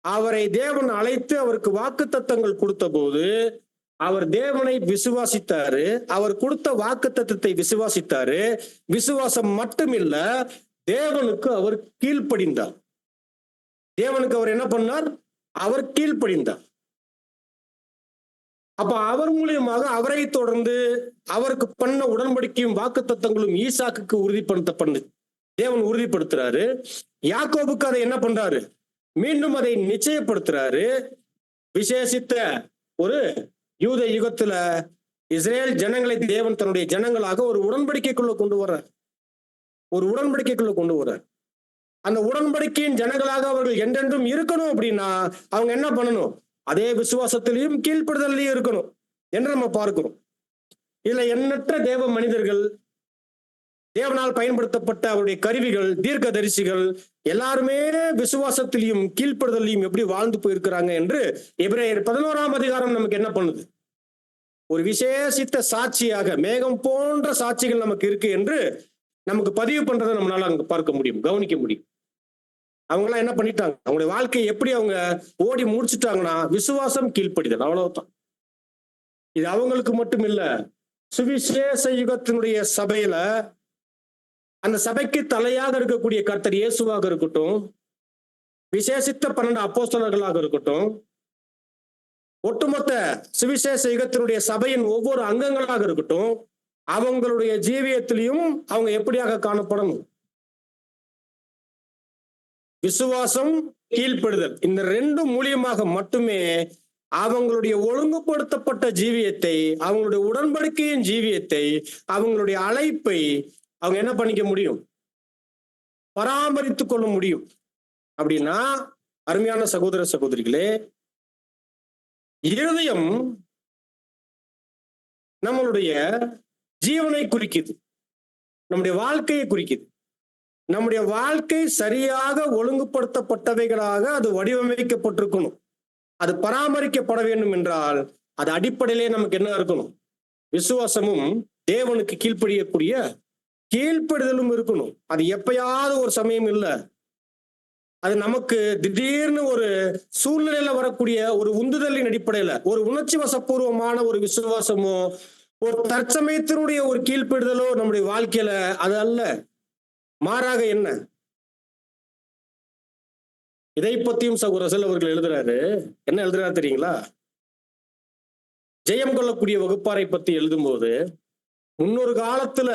அவரை தேவன் அழைத்து அவருக்கு வாக்குத்தத்தங்கள் கொடுத்த போது அவர் தேவனை விசுவாசித்தாரு. அவர் கொடுத்த வாக்குத்தத்தத்தை விசுவாசித்தாரு. விசுவாசம் மட்டுமில்ல, தேவனுக்கு அவர் கீழ்ப்படிந்தார். தேவனுக்கு அவர் என்ன பண்ணார்? அவர் கீழ்ப்படிந்தார். அப்ப அவர் மூலியமாக அவரை தொடர்ந்து அவருக்கு பண்ண உடன்படிக்கையும் வாக்குத்தத்தங்களும் ஈசாக்குக்கு உறுதிப்படுத்தப்படு தேவன் உறுதிப்படுத்துறாரு. யாக்கோபுக்கு அதை என்ன பண்றாரு? மீண்டும் அதை நிச்சயப்படுத்துறாரு. விசேஷித்த ஒரு யூத யுகத்துல இஸ்ரேல் ஜனங்களை தேவன் தன்னுடைய ஜனங்களாக ஒரு உடன்படிக்கைக்குள்ள கொண்டு வர்றார். ஒரு உடன்படிக்கைக்குள்ள கொண்டு வர்றார். அந்த உடன்படிக்கையின் ஜனங்களாக அவர்கள் என்றென்றும் இருக்கணும் அப்படின்னா அவங்க என்ன பண்ணணும்? அதே விசுவாசத்திலையும் கீழ்ப்படுதலையும் இருக்கணும் என்று நம்ம பார்க்கிறோம். இதுல எண்ணற்ற தேவ மனிதர்கள், தேவனால் பயன்படுத்தப்பட்ட அவருடைய கருவிகள், தீர்க்கதரிசிகள் எல்லாருமே விசுவாசத்திலையும் கீழ்ப்படுதலையும் எப்படி வாழ்ந்து போயிருக்கிறாங்க என்று எபிரேயர் 11ஆம் அதிகாரம் நமக்கு என்ன பண்ணுது? ஒரு விசேஷித்த சாட்சியாக மேகம் போன்ற சாட்சிகள் நமக்கு இருக்கு என்று நமக்கு பதிவு பண்றதை நம்மளால அங்க பார்க்க முடியும், கவனிக்க முடியும். அவங்க எல்லாம் என்ன பண்ணிட்டாங்க? அவங்களுடைய வாழ்க்கையை எப்படி அவங்க ஓடி முடிச்சுட்டாங்கன்னா விசுவாசம், கீழ்ப்படிதல், அவ்வளவுதான். இது அவங்களுக்கு மட்டும் இல்ல, சுவிசேஷ யுகத்தினுடைய சபையில அந்த சபைக்கு தலையாக இருக்கக்கூடிய கர்த்தர் இயேசுவாக இருக்கட்டும், விசேஷித்த 12 அப்போஸ்தலர்களாக இருக்கட்டும், ஒட்டுமொத்த சுவிசேஷ யுகத்தினுடைய சபையின் ஒவ்வொரு அங்கங்களாக இருக்கட்டும், அவங்களுடைய ஜீவியத்திலையும் அவங்க எப்படியாக காணப்படணும்? விசுவாசம், கீழ்ப்படுதல், இந்த ரெண்டும் மூலியமாக மட்டுமே அவங்களுடைய ஒழுங்குபடுத்தப்பட்ட ஜீவியத்தை, அவங்களுடைய உடன்படிக்கையின் ஜீவியத்தை, அவங்களுடைய அழைப்பை அவங்க என்ன பண்ணிக்க முடியும்? பராமரித்துக் கொள்ள முடியும். அப்படின்னா அருமையான சகோதர சகோதரிகளே, இருதயம் நம்மளுடைய ஜீவனை குறிக்குது, நம்முடைய வாழ்க்கையை குறிக்குது. நம்முடைய வாழ்க்கை சரியாக ஒழுங்குபடுத்தப்பட்டவைகளாக அது வடிவமைக்கப்பட்டிருக்கணும். அது பராமரிக்கப்பட வேண்டும் என்றால் அது அடிப்படையிலே நமக்கு என்ன இருக்கணும்? விசுவாசமும் தேவனுக்கு கீழ்ப்படியக்கூடிய கீழ்ப்படுதலும் இருக்கணும். அது எப்பயாவது ஒரு சமயம் இல்லை, அது நமக்கு திடீர்னு ஒரு சூழ்நிலையில வரக்கூடிய ஒரு உந்துதலின் அடிப்படையில ஒரு உணர்ச்சி வசப்பூர்வமான ஒரு விசுவாசமோ ஒரு தற்சமயத்தினுடைய ஒரு கீழ்ப்படுதலோ நம்முடைய வாழ்க்கையில அது அல்ல. மாறாக என்ன? இதை பத்தியும் ரசல் அவர்கள் எழுதுறாரு. என்ன எழுதுறாரு தெரியுங்களா? ஜெயம் கொள்ளக்கூடிய வகுப்பாரை பத்தி எழுதும்போது, முன்னொரு காலத்துல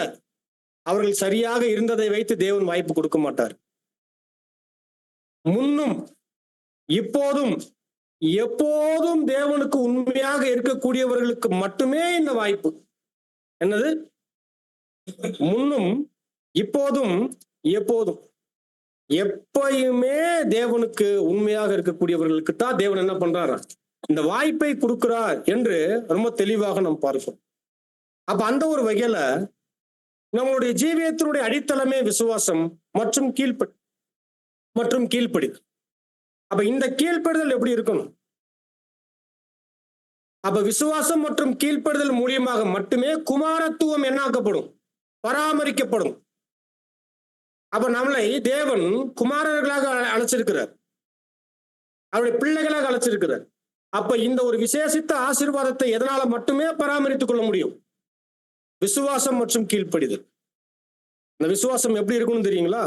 அவர்கள் சரியாக இருந்ததை வைத்து தேவன் வாய்ப்பு கொடுக்க மாட்டார். முன்னும் இப்போதும் எப்போதும் தேவனுக்கு உண்மையாக இருக்கக்கூடியவர்களுக்கு மட்டுமே இந்த வாய்ப்பு. என்னது? முன்னும் இப்போதும் எப்போதும் எப்பயுமே தேவனுக்கு உண்மையாக இருக்கக்கூடியவர்களுக்கு தான் தேவன் என்ன பண்றாரா இந்த வாய்ப்பை கொடுக்கிறார் என்று ரொம்ப தெளிவாக நாம் பார்க்கிறோம். அப்ப அந்த ஒரு வகையில நம்மளுடைய ஜீவியத்தினுடைய அடித்தளமே விசுவாசம் மற்றும் கீழ்ப்படிதல். அப்ப இந்த கீழ்ப்படுதல் எப்படி இருக்கணும்? அப்ப விசுவாசம் மற்றும் கீழ்ப்படுதல் மூலியமாக மட்டுமே குமாரத்துவம் என்னாக்கப்படும்? பராமரிக்கப்படும். அப்ப நம்மளை தேவன் குமாரர்களாக அழைச்சிருக்கிறார், அவருடைய பிள்ளைகளாக அழைச்சிருக்கிறார். அப்ப இந்த ஒரு விசேஷித்த ஆசீர்வாதத்தை எதனால மட்டுமே பராமரித்துக் கொள்ள முடியும்? விசுவாசம் மற்றும் கீழ்ப்படிதல். இந்த விசுவாசம் எப்படி இருக்கும்னு தெரியுங்களா?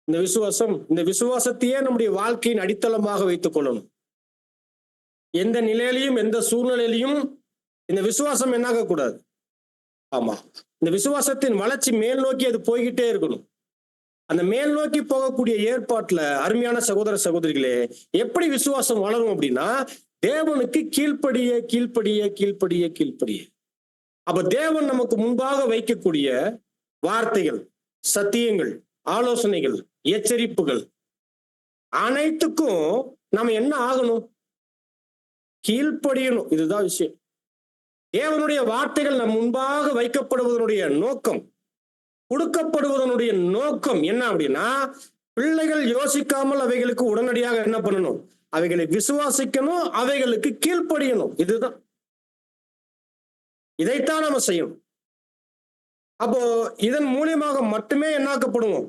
இந்த விசுவாசத்தையே நம்முடைய வாழ்க்கையின் அடித்தளமாக வைத்துக் கொள்ளணும். எந்த நிலையிலையும் எந்த சூழ்நிலையிலையும் இந்த விசுவாசம் என்னாக கூடாது. ஆமா, இந்த விசுவாசத்தின் வளர்ச்சி மேல் நோக்கி அது போய்கிட்டே இருக்கணும். அந்த மேல் நோக்கி போகக்கூடிய ஏற்பாட்டுல அருமையான சகோதர சகோதரிகளே, எப்படி விசுவாசம் வளரும் அப்படின்னா தேவனுக்கு கீழ்ப்படிய கீழ்ப்படிய கீழ்ப்படிய கீழ்ப்படிய. அப்ப தேவன் நமக்கு முன்பாக வைக்கக்கூடிய வார்த்தைகள், சத்தியங்கள், ஆலோசனைகள், எச்சரிப்புகள் அனைத்துக்கும் நாம என்ன ஆகணும்? கீழ்ப்படியணும். இதுதான் விஷயம். தேவனுடைய வார்த்தைகள் நம் முன்பாக வைக்கப்படுவதனுடைய நோக்கம், கொடுக்கப்படுவதனுடைய நோக்கம் என்ன அப்படின்னா, பிள்ளைகள் யோசிக்காமல் அவைகளுக்கு உடனடியாக என்ன பண்ணணும்? அவைகளை விசுவாசிக்கணும், அவைகளுக்கு கீழ்ப்படியணும். இதுதான், இதைத்தான் நம்ம செய்யணும். அப்போ இதன் மூலியமாக மட்டுமே என்னாக்கப்படுவோம்?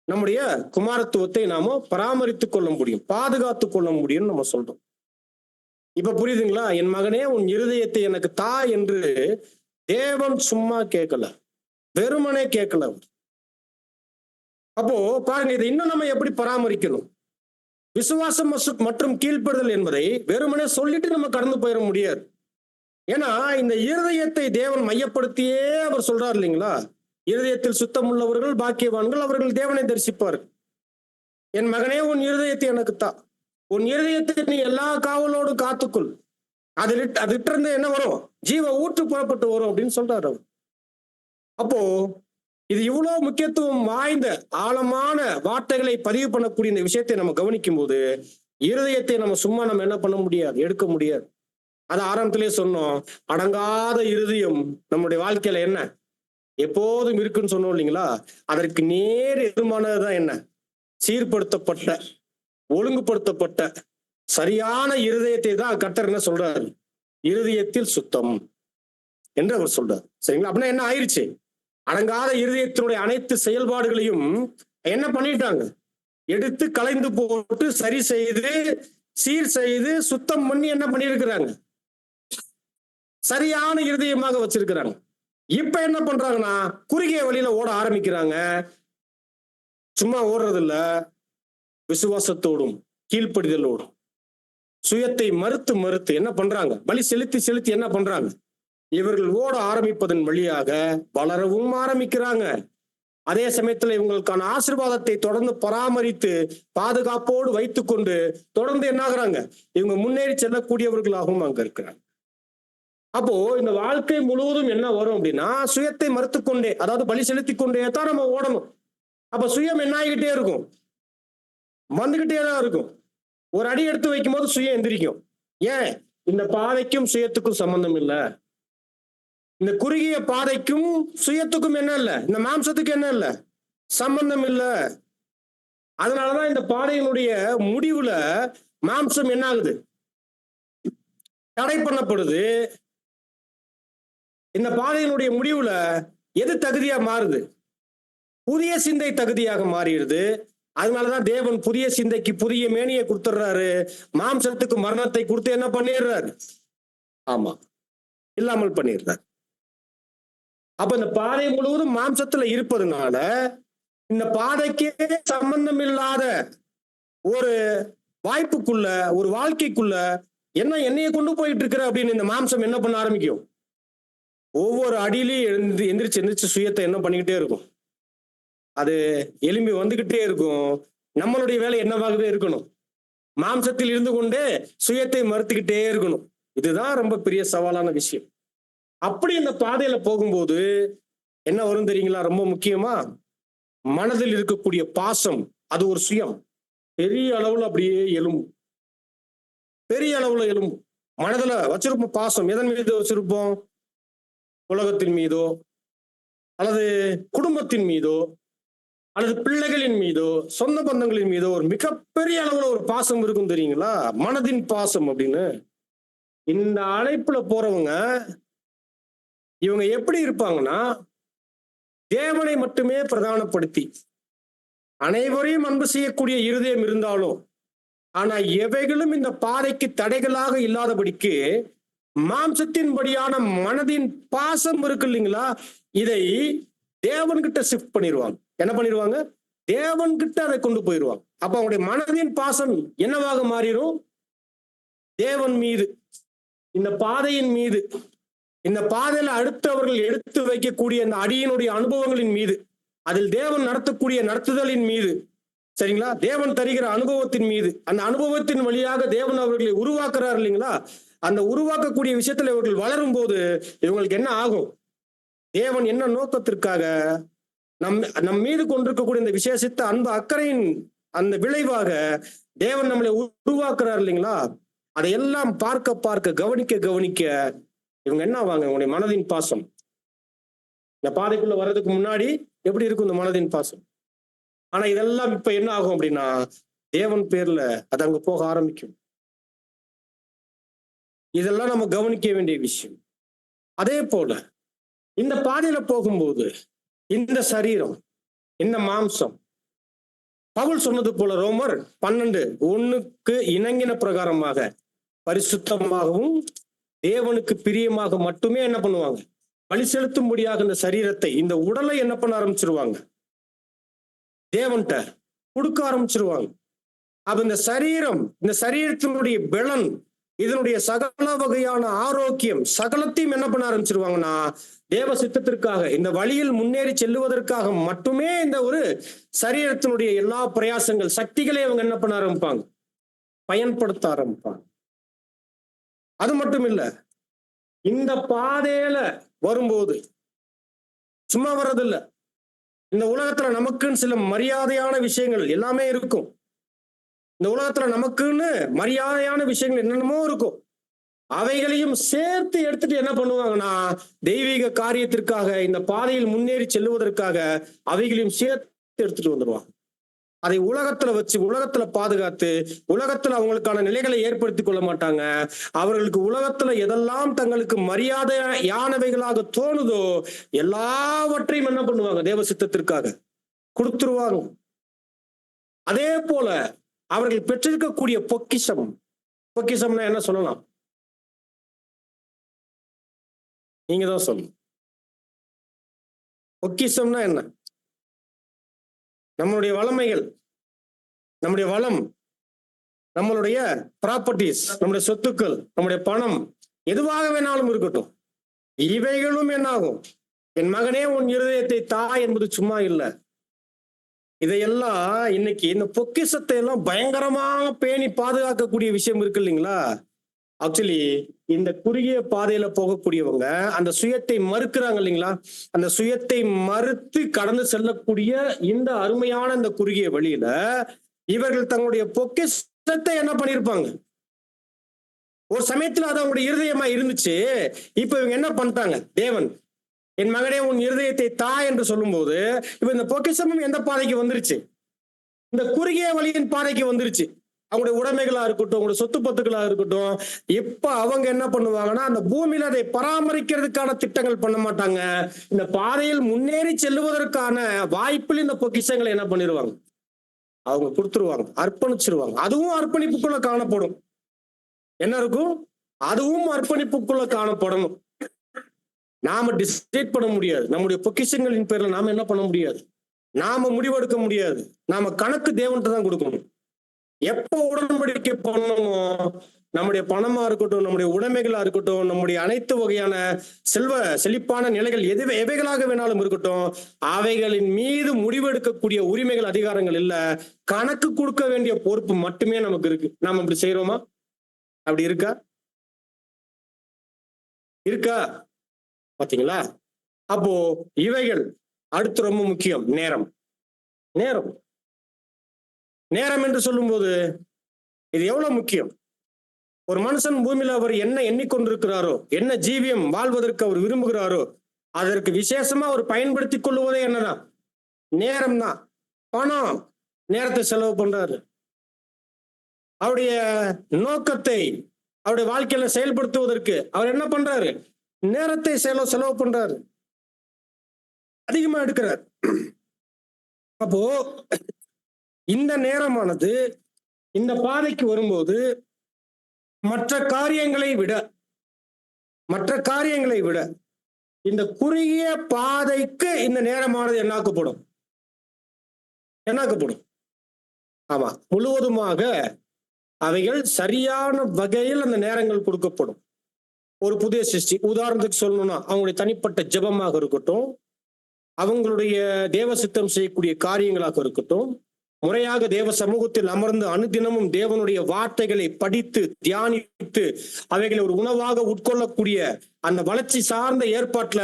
நம்முடைய குமாரத்துவத்தை நாம பராமரித்துக் கொள்ள முடியும், பாதுகாத்துக் கொள்ள முடியும் நம்ம சொல்றோம். இப்ப புரியுதுங்களா? என் மகனே, உன் இருதயத்தை எனக்கு தா என்று தேவன் சும்மா கேட்கல, வெறுமனே கேட்கல. அப்போ பாருங்க, இதை இன்னும் நம்ம எப்படி பராமரிக்கணும்? விசுவாசம் மற்றும் கீழ்ப்படுதல் என்பதை வெறுமனே சொல்லிட்டு நம்ம கடந்து போயிட முடியாது. ஏன்னா இந்த இருதயத்தை தேவன் மையப்படுத்தியே அவர் சொல்றார் இல்லைங்களா? இருதயத்தில் சுத்தம் உள்ளவர்கள் பாக்கியவான்கள், அவர்கள் தேவனை தரிசிப்பார்கள். என் மகனே, உன் இருதயத்தை எனக்குத்தா. உன் இருதயத்தை நீ எல்லா காவலோடு காத்துக்கொள். அதுகிட்ட இருந்து என்ன வரும்? ஜீவ ஊற்று புறப்பட்டு வரும் அப்படின்னு சொல்றாரு அவர். அப்போ இது இவ்வளவு முக்கியத்துவம் வாய்ந்த ஆழமான வார்த்தைகளை பதிவு பண்ணக்கூடிய இந்த விஷயத்தை நம்ம கவனிக்கும் போது, இருதயத்தை நம்ம சும்மா நம்ம என்ன பண்ண முடியாது, எடுக்க முடியாது. அது ஆரம்பத்திலே சொன்னோம், அடங்காத இருதயம் நம்முடைய வாழ்க்கையில என்ன எப்போதும் இருக்குன்னு சொன்னோம் இல்லைங்களா? அதற்கு நேர் எதிர்மானதுதான் என்ன? சீர்படுத்தப்பட்ட, ஒழுங்குபடுத்தப்பட்ட சரியான இருதயத்தை தான் கர்த்தர் என்ன சொல்றாரு? இருதயத்தில் சுத்தம் என்று அவர் சொல்றார். சரிங்களா? அப்படின்னா என்ன ஆயிடுச்சு? அடங்காத இருதயத்தினுடைய அனைத்து செயல்பாடுகளையும் என்ன பண்ணிட்டாங்க? எடுத்து கலைந்து போட்டு சரி செய்து சீர் செய்து சுத்தம் பண்ணி என்ன பண்ணிருக்கிறாங்க? சரியான இருதயமாக வச்சிருக்கிறாங்க. இப்ப என்ன பண்றாங்கன்னா, குறுகிய வழியில ஓட ஆரம்பிக்கிறாங்க. சும்மா ஓடுறது இல்ல, விசுவாசத்தோடும் கீழ்ப்படிதலோடும் சுயத்தை மறுத்து மறுத்து என்ன பண்றாங்க? பலி செலுத்தி செலுத்தி என்ன பண்றாங்க? இவர்கள் ஓட ஆரம்பிப்பதன் வழியாக வளரவும் ஆரம்பிக்கிறாங்க. அதே சமயத்துல இவங்களுக்கான ஆசீர்வாதத்தை தொடர்ந்து பராமரித்து பாதுகாப்போடு வைத்துக் கொண்டு தொடர்ந்து என்ன ஆகுறாங்க? இவங்க முன்னேறி செல்லக்கூடியவர்களாகவும் அங்க இருக்கிறாங்க. அப்போ இந்த வாழ்க்கை முழுவதும் என்ன வரும் அப்படின்னா, சுயத்தை மறுத்து கொண்டே, அதாவது பலி செலுத்தி கொண்டே தான் நம்ம ஓடணும். அப்ப சுயம் என்ன ஆகிக்கிட்டே இருக்கும்? வந்துகிட்டே தான் இருக்கும். ஒரு அடி எடுத்து வைக்கும் போது சுயம் எந்திரிக்கும். ஏன்? இந்த பாதைக்கும் சுயத்துக்கும் சம்பந்தம் இல்லை. இந்த குறுகிய பாதைக்கும் சுயத்துக்கும் என்ன இல்லை, இந்த மாம்சத்துக்கு என்ன இல்லை, சம்பந்தம் இல்லை. அதனாலதான் இந்த பாதையினுடைய முடிவுல மாம்சம் என்ன ஆகுது? தடை பண்ணப்படுது. இந்த பாதையினுடைய முடிவுல எது தகுதியா மாறுது? புதிய சிந்தை தகுதியாக மாறிடுது. அதனாலதான் தேவன் புதிய சிந்தைக்கு புதிய மேனியை கொடுத்துடுறாரு. மாம்சத்துக்கு மரணத்தை கொடுத்து என்ன பண்ணிடுறாரு? ஆமா, இல்லாமல் பண்ணிடுறாரு. அப்ப இந்த பாதை முழுவதும் மாம்சத்துல இருப்பதுனால இந்த பாதைக்கே சம்பந்தம் இல்லாத ஒரு வாய்ப்புக்குள்ள, ஒரு வாழ்க்கைக்குள்ள என்னைய கொண்டு போயிட்டு இருக்கிற அப்படின்னு இந்த மாம்சம் என்ன பண்ண ஆரம்பிக்கும்? ஒவ்வொரு அடியிலையும் எந்திரிச்சு எந்திரிச்சு சுயத்தை என்ன பண்ணிக்கிட்டே இருக்கும்? அது எலும்பி வந்துகிட்டே இருக்கும். நம்மளுடைய வேலை என்னவாகவே இருக்கணும்? மாம்சத்தில் இருந்து கொண்டே சுயத்தை மறுத்துக்கிட்டே இருக்கணும். இதுதான் ரொம்ப பெரிய சவாலான விஷயம். அப்படி இந்த பாதையில போகும்போது என்ன வரும் தெரியுங்களா? ரொம்ப முக்கியமா மனதில் இருக்கக்கூடிய பாசம், அது ஒரு சுயம் பெரிய அளவுல அப்படியே எலும்பும். பெரிய அளவுல எலும்பும். மனதுல வச்சிருப்போம் பாசம். எதன் மீது வச்சிருப்போம்? உலகத்தின் மீதோ அல்லது குடும்பத்தின் மீதோ அல்லது பிள்ளைகளின் மீதோ சொந்த பந்தங்களின் மீதோ ஒரு மிகப்பெரிய அளவுல ஒரு பாசம் இருக்கும் தெரியுங்களா? மனதின் பாசம் அப்படின்னு. இந்த அழைப்புல போறவங்க இவங்க எப்படி இருப்பாங்கன்னா, தேவனை மட்டுமே பிரதானப்படுத்தி அனைவரையும் அன்பு செய்யக்கூடிய இருதயம் இருந்தாலும், ஆனா எவைகளும் இந்த பாதைக்கு தடைகளாக இல்லாதபடிக்கு மாம்சத்தின்படியான மனதின் பாசம் இருக்கு இல்லைங்களா, இதை தேவன்கிட்ட ஷிஃப்ட் பண்ணிடுவாங்க. என்ன பண்ணிடுவாங்க? தேவன்கிட்ட அதை கொண்டு போயிடுவாங்க. அப்ப அவங்களுடைய மனதின் பாசம் என்னவாக மாறிடும்? தேவன் மீது, இந்த பாதையின் மீது, இந்த பாதையில அடுத்தவர்கள் எடுத்து வைக்கக்கூடிய அந்த அடியினுடைய அனுபவங்களின் மீது, அதில் தேவன் நடத்தக்கூடிய நடத்துதலின் மீது, சரிங்களா, தேவன் தருகிற அனுபவத்தின் மீது, அந்த அனுபவத்தின் வழியாக தேவன் அவர்களை உருவாக்குறாரு இல்லைங்களா, அந்த உருவாக்கக்கூடிய விஷயத்துல இவர்கள் வளரும் போது இவங்களுக்கு என்ன ஆகும்? தேவன் என்ன நோக்கத்திற்காக நம் மீது கொண்டிருக்கக்கூடிய இந்த விசேஷித்த அன்பு அக்கறையின் அந்த விளைவாக தேவன் நம்மளை உருவாக்குறாரு இல்லைங்களா, அதையெல்லாம் பார்க்க பார்க்க கவனிக்க கவனிக்க இவங்க என்ன ஆவாங்க? இவங்களுடைய மனதின் பாசம் இந்த பாதைக்குள்ள வர்றதுக்கு முன்னாடி எப்படி இருக்கும் இந்த மனதின் பாசம்? ஆனா இதெல்லாம் இப்ப என்ன ஆகும் அப்படின்னா, தேவன் பேர்ல அது அங்க போக ஆரம்பிக்கும். இதெல்லாம் நம்ம கவனிக்க வேண்டிய விஷயம். அதே போல இந்த பாதையில போகும்போது இந்த சரீரம், இந்த மாம்சம், பவுல் சொன்னது போல ரோமர் 12:1 இணங்கின பிரகாரமாக பரிசுத்தமாகவும் தேவனுக்கு பிரியமாக மட்டுமே என்ன பண்ணுவாங்க? பலி செலுத்தும்படியாக இந்த சரீரத்தை, இந்த உடலை என்ன பண்ண ஆரம்பிச்சிருவாங்க? தேவன்கிட்ட கொடுக்க ஆரம்பிச்சிருவாங்க. அப்ப இந்த சரீரம், இந்த சரீரத்தினுடைய பலன் இதனுடைய சகல வகையான ஆரோக்கியம் சகலத்தையும் என்ன பண்ண ஆரம்பிச்சிருவாங்கன்னா, தேவ சித்தத்திற்காக இந்த வழியில் முன்னேறி செல்லுவதற்காக மட்டுமே இந்த ஒரு சரீரத்தினுடைய எல்லா பிரயாசங்கள் சக்திகளை அவங்க என்ன பண்ண ஆரம்பிப்பாங்க, பயன்படுத்த ஆரம்பிப்பாங்க. அது மட்டும் இல்ல, இந்த பாதையில வரும்போது சும்மா வர்றதில்ல. இந்த உலகத்துல நமக்குன்னு சில மரியாதையான விஷயங்கள் எல்லாமே இருக்கும். இந்த உலகத்துல நமக்குன்னு மரியாதையான விஷயங்கள் என்னென்னமோ இருக்கும். அவைகளையும் சேர்த்து எடுத்துட்டு என்ன பண்ணுவாங்கன்னா, தெய்வீக காரியத்திற்காக இந்த பாதையில் முன்னேறி செல்லுவதற்காக அவைகளையும் சேர்த்து எடுத்துட்டு வந்துடுவாங்க. அதை உலகத்துல வச்சு உலகத்துல பாதுகாத்து உலகத்துல அவங்களுக்கான நிலைகளை ஏற்படுத்திக் கொள்ள மாட்டாங்க. அவர்களுக்கு உலகத்துல எதெல்லாம் தங்களுக்கு மரியாதையானவைகளாக தோணுதோ எல்லாவற்றையும் என்ன பண்ணுவாங்க, தேவ சித்தத்திற்காக கொடுத்துருவாங்க. அதே போல அவர்கள் பெற்றிருக்கக்கூடிய பொக்கிஷம், பொக்கிஷம்னா என்ன சொல்லலாம், நீங்க தான் சொல்லணும். பொக்கிஷம்னா என்ன? நம்மளுடைய வளமைகள், நம்முடைய வளம், நம்மளுடைய ப்ராப்பர்ட்டிஸ், நம்முடைய சொத்துக்கள், நம்முடைய பணம், எதுவாக வேணாலும் இருக்கட்டும், இவைகளும் என்ன ஆகும், என் மகனே உன் இருதயத்தை தா என்பது சும்மா இல்லை. இதையெல்லாம் இன்னைக்கு இந்த பொக்கிஷத்தை எல்லாம் பயங்கரமாக பேணி பாதுகாக்கக்கூடிய விஷயம் இருக்கு இல்லைங்களா? ஆக்சுவலி இந்த குறுகிய பாதையில போகக்கூடியவங்க அந்த சுயத்தை மறுக்கிறாங்க இல்லைங்களா? அந்த சுயத்தை மறுத்து கடந்து செல்லக்கூடிய இந்த அருமையான இந்த குறுகிய வழியில இவர்கள் தங்களுடைய பொக்கிஷத்தை என்ன பண்ணிருப்பாங்க, ஒரு சமயத்துல அது அவங்களுடைய இருதயமா இருந்துச்சு. இப்ப இவங்க என்ன பண்ணிட்டாங்க, தேவன் என் மகனே உன் இருதயத்தை தா என்று சொல்லும் போது இப்ப இந்த பொக்கிஷமும் எந்த பாதைக்கு வந்துருச்சு, இந்த குறுகிய வழியின் பாதைக்கு வந்துருச்சு. அவங்களுடைய உடைமைகளா இருக்கட்டும், அவங்களுடைய சொத்து பத்துக்களா இருக்கட்டும், இப்ப அவங்க என்ன பண்ணுவாங்கன்னா அந்த பூமியில அதை பராமரிக்கிறதுக்கான திட்டங்கள் பண்ண மாட்டாங்க. இந்த பாதையில் முன்னேறி செல்லுவதற்கான வாய்ப்பில் இந்த பொக்கிஷங்களை என்ன பண்ணிடுவாங்க, அவங்க கொடுத்துருவாங்க, அர்ப்பணிச்சிருவாங்க. அதுவும் அர்ப்பணிப்புக்குள்ள காணப்படும். என்ன இருக்கும், அதுவும் அர்ப்பணிப்புக்குள்ள காணப்படணும். நாம டிசைட் பண்ண முடியாது, நம்முடைய பொக்கிஷங்களின் பேர்ல நாம என்ன பண்ண முடியாது, நாம முடிவெடுக்க முடியாது. நாம கணக்கு தேவன்கிட்ட தான் கொடுக்கணும். எப்ப உடன்படிக்கை பண்ணணுமோ, நம்முடைய பணமா இருக்கட்டும், நம்முடைய உடைமைகளா இருக்கட்டும், நம்முடைய அனைத்து வகையான செழிப்பான நிலைகள் எவைகளாக வேணாலும் இருக்கட்டும், அவைகளின் மீது முடிவெடுக்கக்கூடிய உரிமைகள் அதிகாரங்கள் இல்ல, கணக்கு கொடுக்க வேண்டிய பொறுப்பு மட்டுமே நமக்கு இருக்கு. நாம அப்படி செய்யறோமா? அப்படி இருக்கா? இருக்கா? பாத்தீங்களா? அப்போ இவைகள் அடுத்து ரொம்ப முக்கியம், நேரம். நேரம் நேரம் என்று சொல்லும் போது இது எவ்வளவு முக்கியம். ஒரு மனுஷன் பூமியில அவர் என்ன எண்ணிக்கொண்டிருக்கிறாரோ, என்ன ஜீவியம் வாழ்வதற்கு அவர் விரும்புகிறாரோ, அதற்கு விசேஷமா அவர் பயன்படுத்திக் கொள்வதே என்னதான், நேரம் தான். பணம், நேரத்தை செலவு பண்றாரு. அவருடைய நோக்கத்தை அவருடைய வாழ்க்கையில செயல்படுத்துவதற்கு அவர் என்ன பண்றாரு, நேரத்தை செலவு பண்றாரு, அதிகமா எடுக்கிறார். அப்போ இந்த நேரமானது இந்த பாதைக்கு வரும்போது மற்ற காரியங்களை விட இந்த குறுகிய பாதைக்கு இந்த நேரமானது என்னாக்கப்படும். ஆமா, முழுவதுமாக அவைகள் சரியான வகையில் அந்த நேரங்கள் கொடுக்கப்படும். ஒரு புதிய சிருஷ்டி உதாரணத்துக்கு சொல்லணும்னா அவங்களுடைய தனிப்பட்ட ஜெபமாக இருக்கட்டும், அவங்களுடைய தேவ சித்தம் செய்யக்கூடிய காரியங்களாக இருக்கட்டும், முறையாக தேவ சமூகத்தில் அமர்ந்து அனுதினமும் தேவனுடைய வார்த்தைகளை படித்து தியானித்து அவைகளை ஒரு உணவாக உட்கொள்ளக்கூடிய அந்த வளர்ச்சி சார்ந்த ஏற்பாட்டுல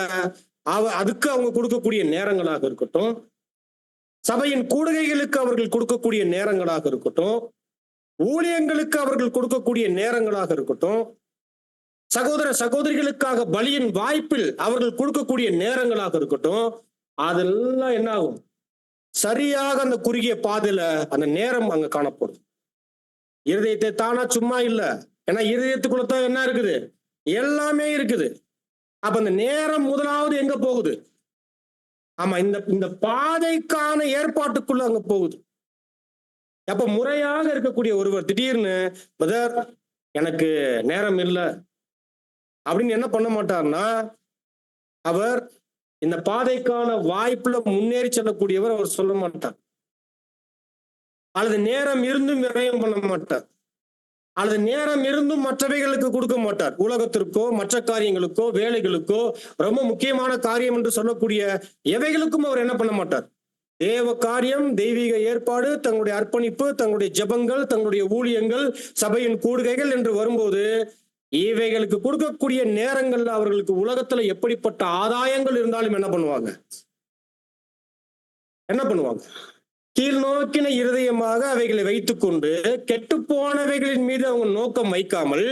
அதுக்கு அவங்க கொடுக்கக்கூடிய நேரங்களாக இருக்கட்டும், சபையின் கூடுகைகளுக்கு அவர்கள் கொடுக்கக்கூடிய நேரங்களாக இருக்கட்டும், ஊழியங்களுக்கு அவர்கள் கொடுக்கக்கூடிய நேரங்களாக இருக்கட்டும், சகோதர சகோதரிகளுக்காக பலியின் வாய்ப்பில் அவர்கள் கொடுக்கக்கூடிய நேரங்களாக இருக்கட்டும், அதெல்லாம் என்ன ஆகும், சரியாக அந்த குறுகிய பாதையில அந்த நேரம் அங்க காணப்படும். இருதயத்தை தானா சும்மா இல்ல, ஏன்னா இருதயத்துக்குள்ளதான் என்ன இருக்குது, எல்லாமே இருக்குது. அப்ப அந்த நேரம் முதலாவது எங்க போகுது, ஆமா இந்த பாதைக்கான ஏற்பாட்டுக்குள்ள அங்க போகுது. அப்ப முறையாக இருக்கக்கூடிய ஒருவர் திடீர்னு பிரதர் எனக்கு நேரம் இல்லை அப்படின்னு என்ன பண்ண மாட்டார்னா, அவர் இந்த பாதைக்கான வாய்ப்புல முன்னேறி செல்லக்கூடியவர் அவர் சொல்ல மாட்டார், அல்லது நேரம் இருந்தும் விரயம் பண்ண மாட்டார். அல்லது நேரம் இருந்தும் மற்றவைகளுக்கு கொடுக்க மாட்டார். உலகத்திற்கோ மற்ற காரியங்களுக்கோ வேலைகளுக்கோ ரொம்ப முக்கியமான காரியம் என்று சொல்லக்கூடிய எவைகளுக்கும் அவர் என்ன பண்ண மாட்டார். தேவ காரியம், தெய்வீக ஏற்பாடு, தங்களுடைய அர்ப்பணிப்பு, தங்களுடைய ஜெபங்கள், தங்களுடைய ஊழியங்கள், சபையின் கூடுகைகள் என்று வரும்போது இவைகளுக்கு கொடுக்கக்கூடிய நேரங்கள்ல அவர்களுக்கு உலகத்துல எப்படிப்பட்ட ஆதாயங்கள் இருந்தாலும் என்ன பண்ணுவாங்க, கீழ் நோக்கின இருதயமாக அவைகளை வைத்துக்கொண்டு கெட்டு போனவைகளின் மீது அவங்க நோக்கம் வைக்காமல்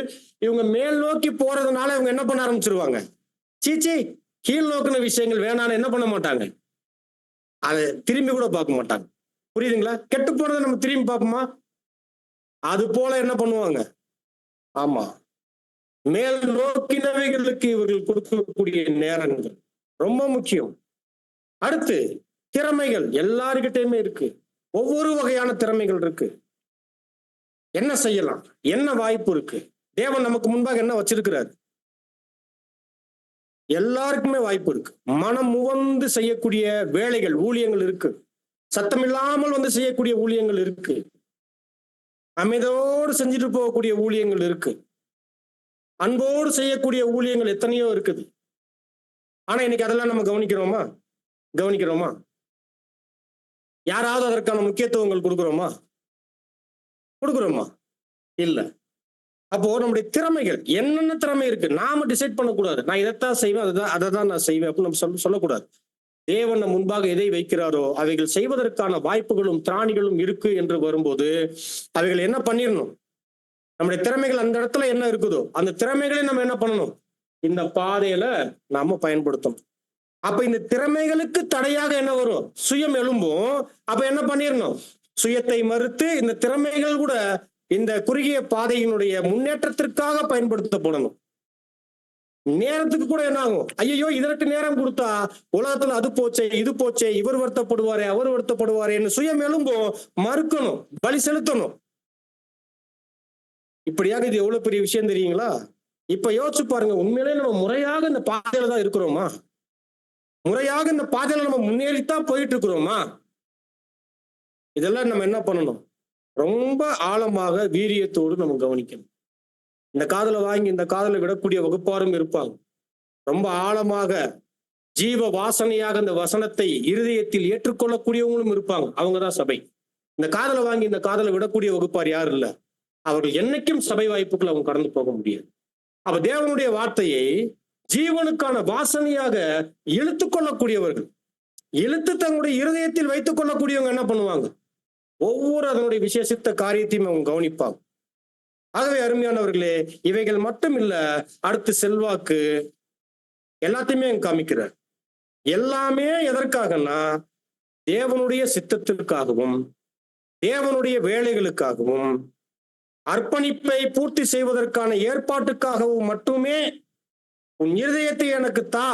இவங்க மேல் நோக்கி போறதுனால அவங்க என்ன பண்ண ஆரம்பிச்சிருவாங்க, சீச்சி கீழ் நோக்கின விஷயங்கள் வேணான்னு என்ன பண்ண மாட்டாங்க, அதை திரும்பி கூட பார்க்க மாட்டாங்க. புரியுதுங்களா? கெட்டு போனதை நம்ம திரும்பி பார்ப்போமா? அது போல என்ன பண்ணுவாங்க, ஆமா, மேல் நோக்கினவைகளுக்கு இவர்கள் கொடுக்கக்கூடிய நேரங்கள் ரொம்ப முக்கியம். அடுத்து திறமைகள் எல்லாருக்கிட்டையுமே இருக்கு. ஒவ்வொரு வகையான திறமைகள் இருக்கு. என்ன செய்யலாம், என்ன வாய்ப்பு இருக்கு, தேவன் நமக்கு முன்பாக என்ன வச்சிருக்கிறார், எல்லாருக்குமே வாய்ப்பு இருக்கு. மனம் முவந்து செய்யக்கூடிய வேலைகள், ஊழியங்கள் இருக்கு. சத்தமில்லாமல் வந்து செய்யக்கூடிய ஊழியங்கள் இருக்கு. அமைதியோடு செஞ்சுட்டு போகக்கூடிய ஊழியங்கள் இருக்கு. அன்போடு செய்யக்கூடிய ஊழியங்கள் எத்தனையோ இருக்குது. ஆனா இன்னைக்கு அதெல்லாம் நம்ம கவனிக்கிறோமா? யாராவது அதற்கான முக்கியத்துவங்கள் கொடுக்குறோமா? இல்ல. அப்போ நம்முடைய திறமைகள், என்னென்ன திறமை இருக்கு நாம டிசைட் பண்ணக்கூடாது. நான் இதைத்தான் செய்வேன், அதை தான் நான் செய்வேன் அப்படின்னு நம்ம சொல்லக்கூடாது. தேவன் நம் முன்பாக எதை வைக்கிறாரோ அவைகள் செய்வதற்கான வாய்ப்புகளும் திராணிகளும் இருக்கு என்று வரும்போது அவைகள் என்ன பண்ணிடணும், நம்முடைய திறமைகள் அந்த இடத்துல என்ன இருக்குதோ அந்த திறமைகளை நம்ம என்ன பண்ணணும், இந்த பாதையில நாம பயன்படுத்தணும். அப்ப இந்த திறமைகளுக்கு தடையாக என்ன வரும், சுயம் எழும்பும். அப்ப என்ன பண்ணிடணும், சுயத்தை மறுத்து இந்த திறமைகள் கூட இந்த குறுகிய பாதையினுடைய முன்னேற்றத்திற்காக பயன்படுத்தப்படணும். நேரத்துக்கு கூட என்ன ஆகும், ஐயோ இதற்கு நேரம் கொடுத்தா உலகத்துல அது போச்சே இது போச்சே, இவர் வருத்தப்படுவாரே அவர் வருத்தப்படுவாரேன்னு சுயம் எழும்பும், மறுக்கணும், பலி செலுத்தணும். இப்படியாக இது எவ்வளவு பெரிய விஷயம் தெரியுங்களா? இப்ப யோசிச்சு பாருங்க, உண்மையிலே நம்ம முறையாக இந்த பாதையில தான் இருக்கிறோமா? முறையாக இந்த பாதையில நம்ம முன்னேறித்தான் போயிட்டு இருக்கிறோமா? இதெல்லாம் நம்ம என்ன பண்ணணும், ரொம்ப ஆழமாக வீரியத்தோடு நம்ம கவனிக்கணும். இந்த காதலை வாங்கி இந்த காதலை விடக்கூடிய வகுப்பாரும் இருப்பாங்க. ரொம்ப ஆழமாக ஜீவ வாசனையாக இந்த வசனத்தை இருதயத்தில் ஏற்றுக்கொள்ளக்கூடியவங்களும் இருப்பாங்க. அவங்கதான் சபை. இந்த காதலை வாங்கி இந்த காதலை விடக்கூடிய வகுப்பார் யாரும் இல்ல. அவர்கள் என்னைக்கும் சபை வாய்ப்புகள் அவங்க கடந்து போக முடியாது. அப்ப தேவனுடைய வார்த்தையை ஜீவனுக்கான வாசனையாக இழுத்து கொள்ளக்கூடியவர்கள், இழுத்து தங்களுடைய இருதயத்தில் வைத்துக் கொள்ளக்கூடியவங்க என்ன பண்ணுவாங்க, ஒவ்வொரு அதனுடைய விசேஷித்த காரியத்தையும் அவங்க கவனிப்பாங்க. ஆகவே அருமையானவர்களே, இவைகள் மட்டும் இல்ல, அடுத்து செல்வாக்கு எல்லாத்தையுமே காமிக்கிறார். எல்லாமே எதற்காகனா தேவனுடைய சித்தத்திற்காகவும் தேவனுடைய வேலைகளுக்காகவும் அர்ப்பணிப்பை பூர்த்தி செய்வதற்கான ஏற்பாட்டுக்காகவும் மட்டுமே உன் இருதயத்தை எனக்கு தா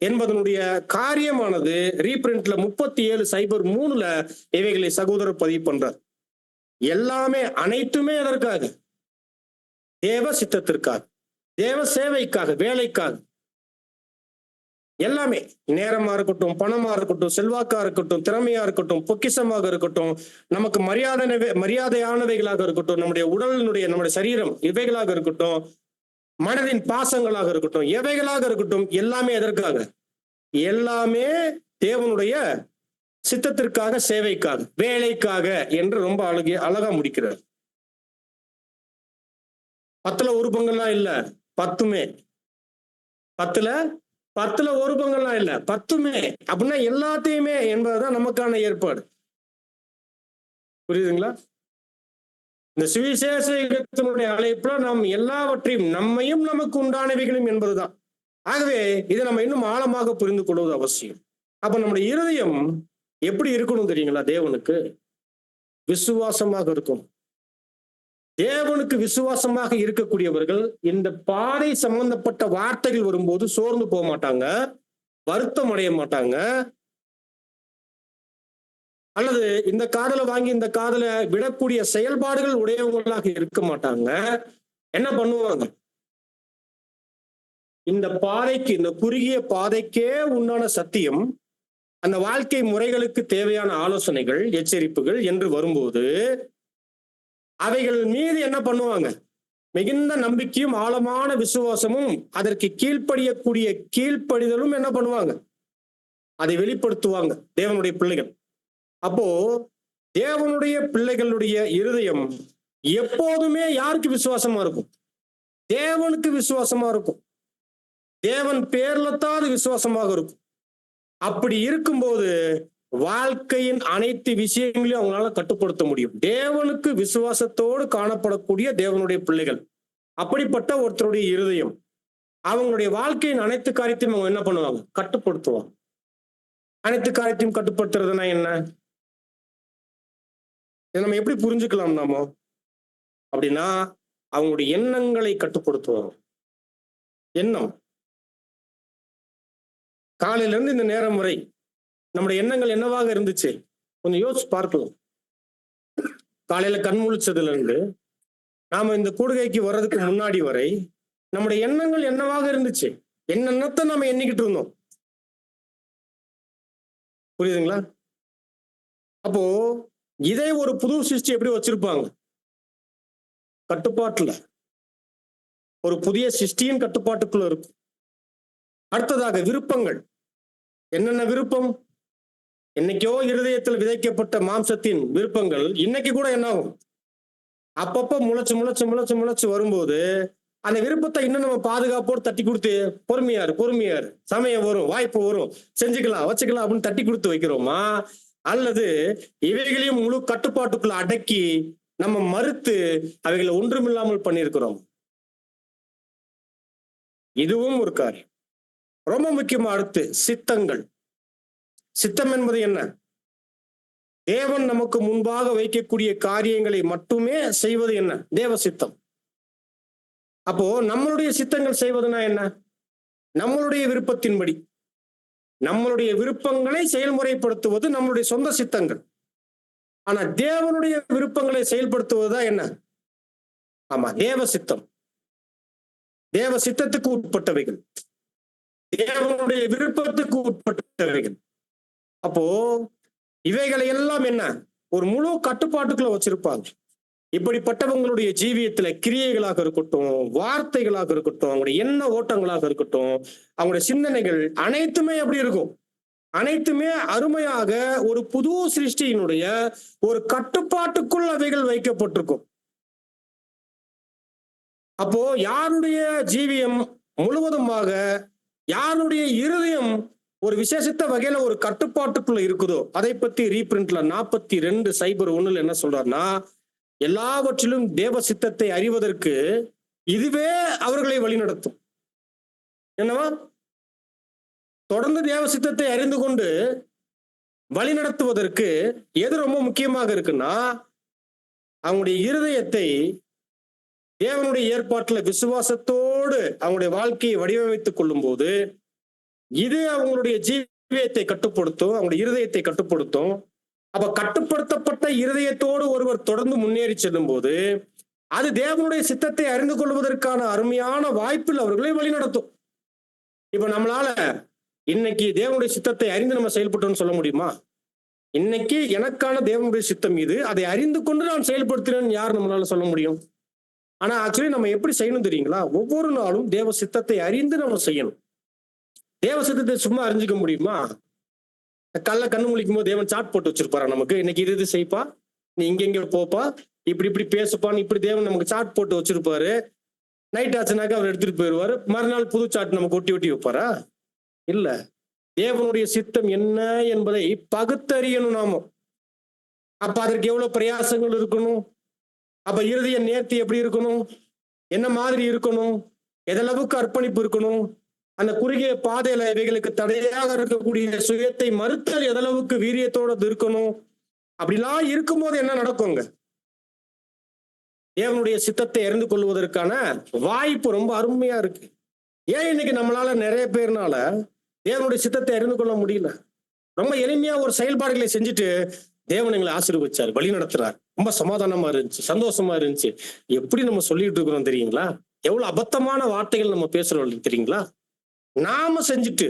என்பதனுடைய காரியமானது ரீபிரிண்ட்ல 37:03 இவைகளை சகோதரர் பதிவு பண்றார். எல்லாமே அனைத்துமே எதற்காக, தேவ சித்தத்திற்காக, தேவ சேவைக்காக, வேலைக்காக. எல்லாமே நேரமா இருக்கட்டும், பணமா இருக்கட்டும், செல்வாக்கா இருக்கட்டும், திறமையா இருக்கட்டும், பொக்கிஷமாக இருக்கட்டும், நமக்கு மரியாதையானவைகளாக இருக்கட்டும், நம்முடைய உடலினுடைய நம்முடைய சரீரம் இவைகளாக இருக்கட்டும், மனதின் பாசங்களாக இருக்கட்டும், எவைகளாக இருக்கட்டும், எல்லாமே எதற்காக, எல்லாமே தேவனுடைய சித்தத்திற்காக, சேவைக்காக, வேலைக்காக என்று ரொம்ப அழகா முடிக்கிறார். 10ல் 1 பங்கெல்லாம் இல்ல, 10மே 10ல் 1 பங்கெல்லாம் இல்ல, 10மே அப்படின்னா எல்லாத்தையுமே என்பதுதான் நமக்கான ஏற்பாடு. புரியுதுங்களா? இந்த சுவிசேஷ யுகத்தினுடைய அழைப்புல நாம் எல்லாவற்றையும், நம்மையும் நமக்கு உண்டானவைகளும் என்பதுதான். ஆகவே இதை நம்ம இன்னும் ஆழமாக புரிந்து கொள்வது அவசியம். அப்ப நம்முடைய இருதயம் எப்படி இருக்கணும் தெரியுங்களா? தேவனுக்கு விசுவாசமாக இருக்கும். தேவனுக்கு விசுவாசமாக இருக்கக்கூடியவர்கள் இந்த பாதை சம்பந்தப்பட்ட வார்த்தைகள் வரும்போது சோர்ந்து போக மாட்டாங்க, வருத்தம் அடைய மாட்டாங்க, அல்லது இந்த காதலை வாங்கி இந்த காதலை விடக்கூடிய செயல்பாடுகள் உடையவங்களாக இருக்க மாட்டாங்க. என்ன பண்ணுவாங்க, இந்த பாதைக்கு, இந்த குறுகிய பாதைக்கே உண்டான சத்தியம், அந்த வாழ்க்கை முறைகளுக்கு தேவையான ஆலோசனைகள், எச்சரிப்புகள் என்று வரும்போது அவைகள் மீது என்ன பண்ணுவாங்க, மிகுந்த நம்பிக்கையும் ஆழமான விசுவாசமும் அதற்கு கீழ்ப்படியக்கூடிய கீழ்ப்படிதலும் என்ன பண்ணுவாங்க? அதை வெளிப்படுத்துவாங்க தேவனுடைய பிள்ளைகள். அப்போ தேவனுடைய பிள்ளைகளுடைய இருதயம் எப்போதுமே யாருக்கு விசுவாசமா இருக்கும்? தேவனுக்கு விசுவாசமா இருக்கும். தேவன் பேர்ல தான் அது விசுவாசமாக இருக்கும். அப்படி இருக்கும்போது வாழ்க்கையின் அனைத்து விஷயங்களையும் அவங்களால கட்டுப்படுத்த முடியும். தேவனுக்கு விசுவாசத்தோடு காணப்படக்கூடிய தேவனுடைய பிள்ளைகள், அப்படிப்பட்ட ஒருத்தருடைய இருதயம் அவங்களுடைய வாழ்க்கையின் அனைத்து காரியத்தையும் அவங்க என்ன பண்ணுவாங்க? கட்டுப்படுத்துவாங்க. அனைத்து காரியத்தையும் கட்டுப்படுத்துறதுன்னா என்ன? இதை நம்ம எப்படி புரிஞ்சுக்கலாம் நாம அப்படின்னா, அவங்களுடைய எண்ணங்களை கட்டுப்படுத்துவாங்க. எண்ணம் காலையில இருந்து இந்த நேரம் வரை நம்முடைய எண்ணங்கள் என்னவாக இருந்துச்சு? கொஞ்சம் யோசிச்சு பார்க்கலாம். காலையில கண் முழிச்சதுல இருந்து நாம இந்த கூடுகைக்கு வர்றதுக்கு முன்னாடி வரை நம்முடைய எண்ணங்கள் என்னவாக இருந்துச்சு? என்னென்னத்தை நாம எண்ணிக்கிட்டு இருந்தோம். புரியுதுங்களா? அப்போ இதை ஒரு புது சிருஷ்டி எப்படி வச்சிருப்பாங்க? கட்டுப்பாட்டுல. ஒரு புதிய சிருஷ்டியின் கட்டுப்பாட்டுக்குள்ள இருக்கும். அடுத்ததாக விருப்பங்கள். என்னென்ன விருப்பம்? என்னைக்கோ இருதயத்தில் விதைக்கப்பட்ட மாம்சத்தின் விருப்பங்கள் இன்னைக்கு கூட என்ன ஆகும்? அப்பப்ப முளைச்சு முளைச்சு முளைச்சு முளைச்சு வரும்போது அந்த விருப்பத்தை இன்னும் நம்ம பாதுகாப்போடு தட்டி கொடுத்து பொறுமையாரு சமயம் வரும், வாய்ப்பு வரும், செஞ்சுக்கலாம் வச்சுக்கலாம் அப்படின்னு தட்டி கொடுத்து வைக்கிறோமா? அல்லது இவைகளையும் முழு கட்டுப்பாட்டுக்குள்ள அடக்கி நம்ம மறுத்து அவைகளை ஒன்றுமில்லாமல் பண்ணியிருக்கிறோம்? இதுவும் ஒரு காரியம். ரொம்ப முக்கியமா அடுத்து சித்தங்கள். சித்தம் என்பது என்ன? தேவன் நமக்கு முன்பாக வைக்கக்கூடிய காரியங்களை மட்டுமே செய்வது என்ன? தேவ சித்தம். அப்போ நம்மளுடைய சித்தங்கள் செய்வதுனா என்ன? நம்மளுடைய விருப்பத்தின்படி நம்மளுடைய விருப்பங்களை செயல்முறைப்படுத்துவது நம்மளுடைய சொந்த சித்தங்கள். ஆனா தேவனுடைய விருப்பங்களை செயல்படுத்துவதுதான் என்ன? ஆமா, தேவ சித்தம். தேவ சித்தத்துக்கு உட்பட்டவைகள், தேவனுடைய விருப்பத்துக்கு உட்பட்டவைகள். அப்போ இவைகளை எல்லாம் என்ன? ஒரு முழு கட்டுப்பாட்டுக்குள்ள வச்சிருப்பாங்க. இப்படிப்பட்டவங்களுடைய ஜீவியத்துல கிரியைகளாக இருக்கட்டும், வார்த்தைகளாக இருக்கட்டும், அவங்களுடைய எண்ண ஓட்டங்களாக இருக்கட்டும், அவங்களுடைய சிந்தனைகள் அனைத்துமே எப்படி இருக்கும்? அனைத்துமே அருமையாக ஒரு புது சிருஷ்டியினுடைய ஒரு கட்டுப்பாட்டுக்குள் அவைகள் வைக்கப்பட்டிருக்கும். அப்போ யாருடைய ஜீவியம் முழுவதுமாக, யாருடைய இருதயம் ஒரு விசேஷித்த வகையில ஒரு கட்டுப்பாட்டுக்குள்ள இருக்குதோ, அதை பத்தி ரீபிரிண்ட்ல 42:01 என்ன சொல்றாருன்னா, எல்லாவற்றிலும் தேவ சித்தத்தை அறிவதற்கு இதுவே அவர்களை வழிநடத்தும். என்னவா? தொடர்ந்து தேவ சித்தத்தை அறிந்து கொண்டு வழிநடத்துவதற்கு எது ரொம்ப முக்கியமாக இருக்குன்னா, அவங்களுடைய இருதயத்தை தேவனுடைய ஏற்பாட்டுல விசுவாசத்தோடு அவங்களுடைய வாழ்க்கையை வடிவமைத்துக் கொள்ளும் போது இது அவங்களுடைய ஜீவியத்தை கட்டுப்படுத்தும், அவங்களுடைய இருதயத்தை கட்டுப்படுத்தும். அப்ப கட்டுப்படுத்தப்பட்ட இருதயத்தோடு ஒருவர் தொடர்ந்து முன்னேறி செல்லும் போது அது தேவனுடைய சித்தத்தை அறிந்து கொள்வதற்கான அருமையான வாய்ப்பில் அவர்களை வழிநடத்தும். இப்ப நம்மளால இன்னைக்கு தேவனுடைய சித்தத்தை அறிந்து நம்ம செயல்பட்டோம்னு சொல்ல முடியுமா? இன்னைக்கு எனக்கான தேவனுடைய சித்தம் இது, அதை அறிந்து கொண்டு நான் செயல்படுத்தினேன்னு யார் நம்மளால சொல்ல முடியும்? ஆனா ஆக்சுவலி நம்ம எப்படி செய்யணும் தெரியுங்களா? ஒவ்வொரு நாளும் தேவ சித்தத்தை அறிந்து நம்ம செய்யணும். தேவ சித்தத்தை சும்மா அறிஞ்சுக்க முடியுமா? கல்ல கண்ணு முழிக்கும் போது தேவன் சாட் போட்டு வச்சிருப்பாரா நமக்கு? இன்னைக்கு இது செய்ப்பா, நீ இங்க போப்பா, இப்படி இப்படி பேசுப்பான்னு இப்படி தேவன் நமக்கு சாட் போட்டு வச்சிருப்பாரு. நைட் ஆச்சுனாக்கா அவர் எடுத்துட்டு போயிடுவாரு. மறுநாள் புது சாட் நமக்கு ஒட்டி ஒட்டி வைப்பாரா? இல்ல. தேவனுடைய சித்தம் என்ன என்பதை பகுத்தறியணும் நாம. அப்ப அதற்கு எவ்வளவு பிரயாசங்கள் இருக்கணும்? அப்ப இருதய நேர்த்தி எப்படி இருக்கணும்? என்ன மாதிரி இருக்கணும்? எதளவுக்கு அர்ப்பணிப்பு இருக்கணும்? அந்த குறுகிய பாதையில இவைகளுக்கு தடையாக இருக்கக்கூடிய சுயத்தை மறுத்தல் எதளவுக்கு வீரியத்தோட இருக்கணும்? அப்படிலாம் இருக்கும்போது என்ன நடக்குங்க? தேவனுடைய சித்தத்தை அறிந்து கொள்வதற்கான வாய்ப்பு ரொம்ப அருமையா இருக்கு. ஏன் இன்னைக்கு நம்மளால நிறைய பேர்னால தேவனுடைய சித்தத்தை அறிந்து கொள்ள முடியல? ரொம்ப எளிமையா ஒரு செயல்பாடுகளை செஞ்சுட்டு தேவன் எங்களை ஆசீர்வதிச்சார், வழி நடத்துறார், ரொம்ப சமாதானமா இருந்துச்சு, சந்தோஷமா இருந்துச்சு. எப்படி நம்ம சொல்லிட்டு இருக்கிறோம் தெரியுங்களா? எவ்வளவு அபத்தமான வார்த்தைகள் நம்ம பேசுறோம் தெரியுங்களா? நாம செஞ்சுட்டு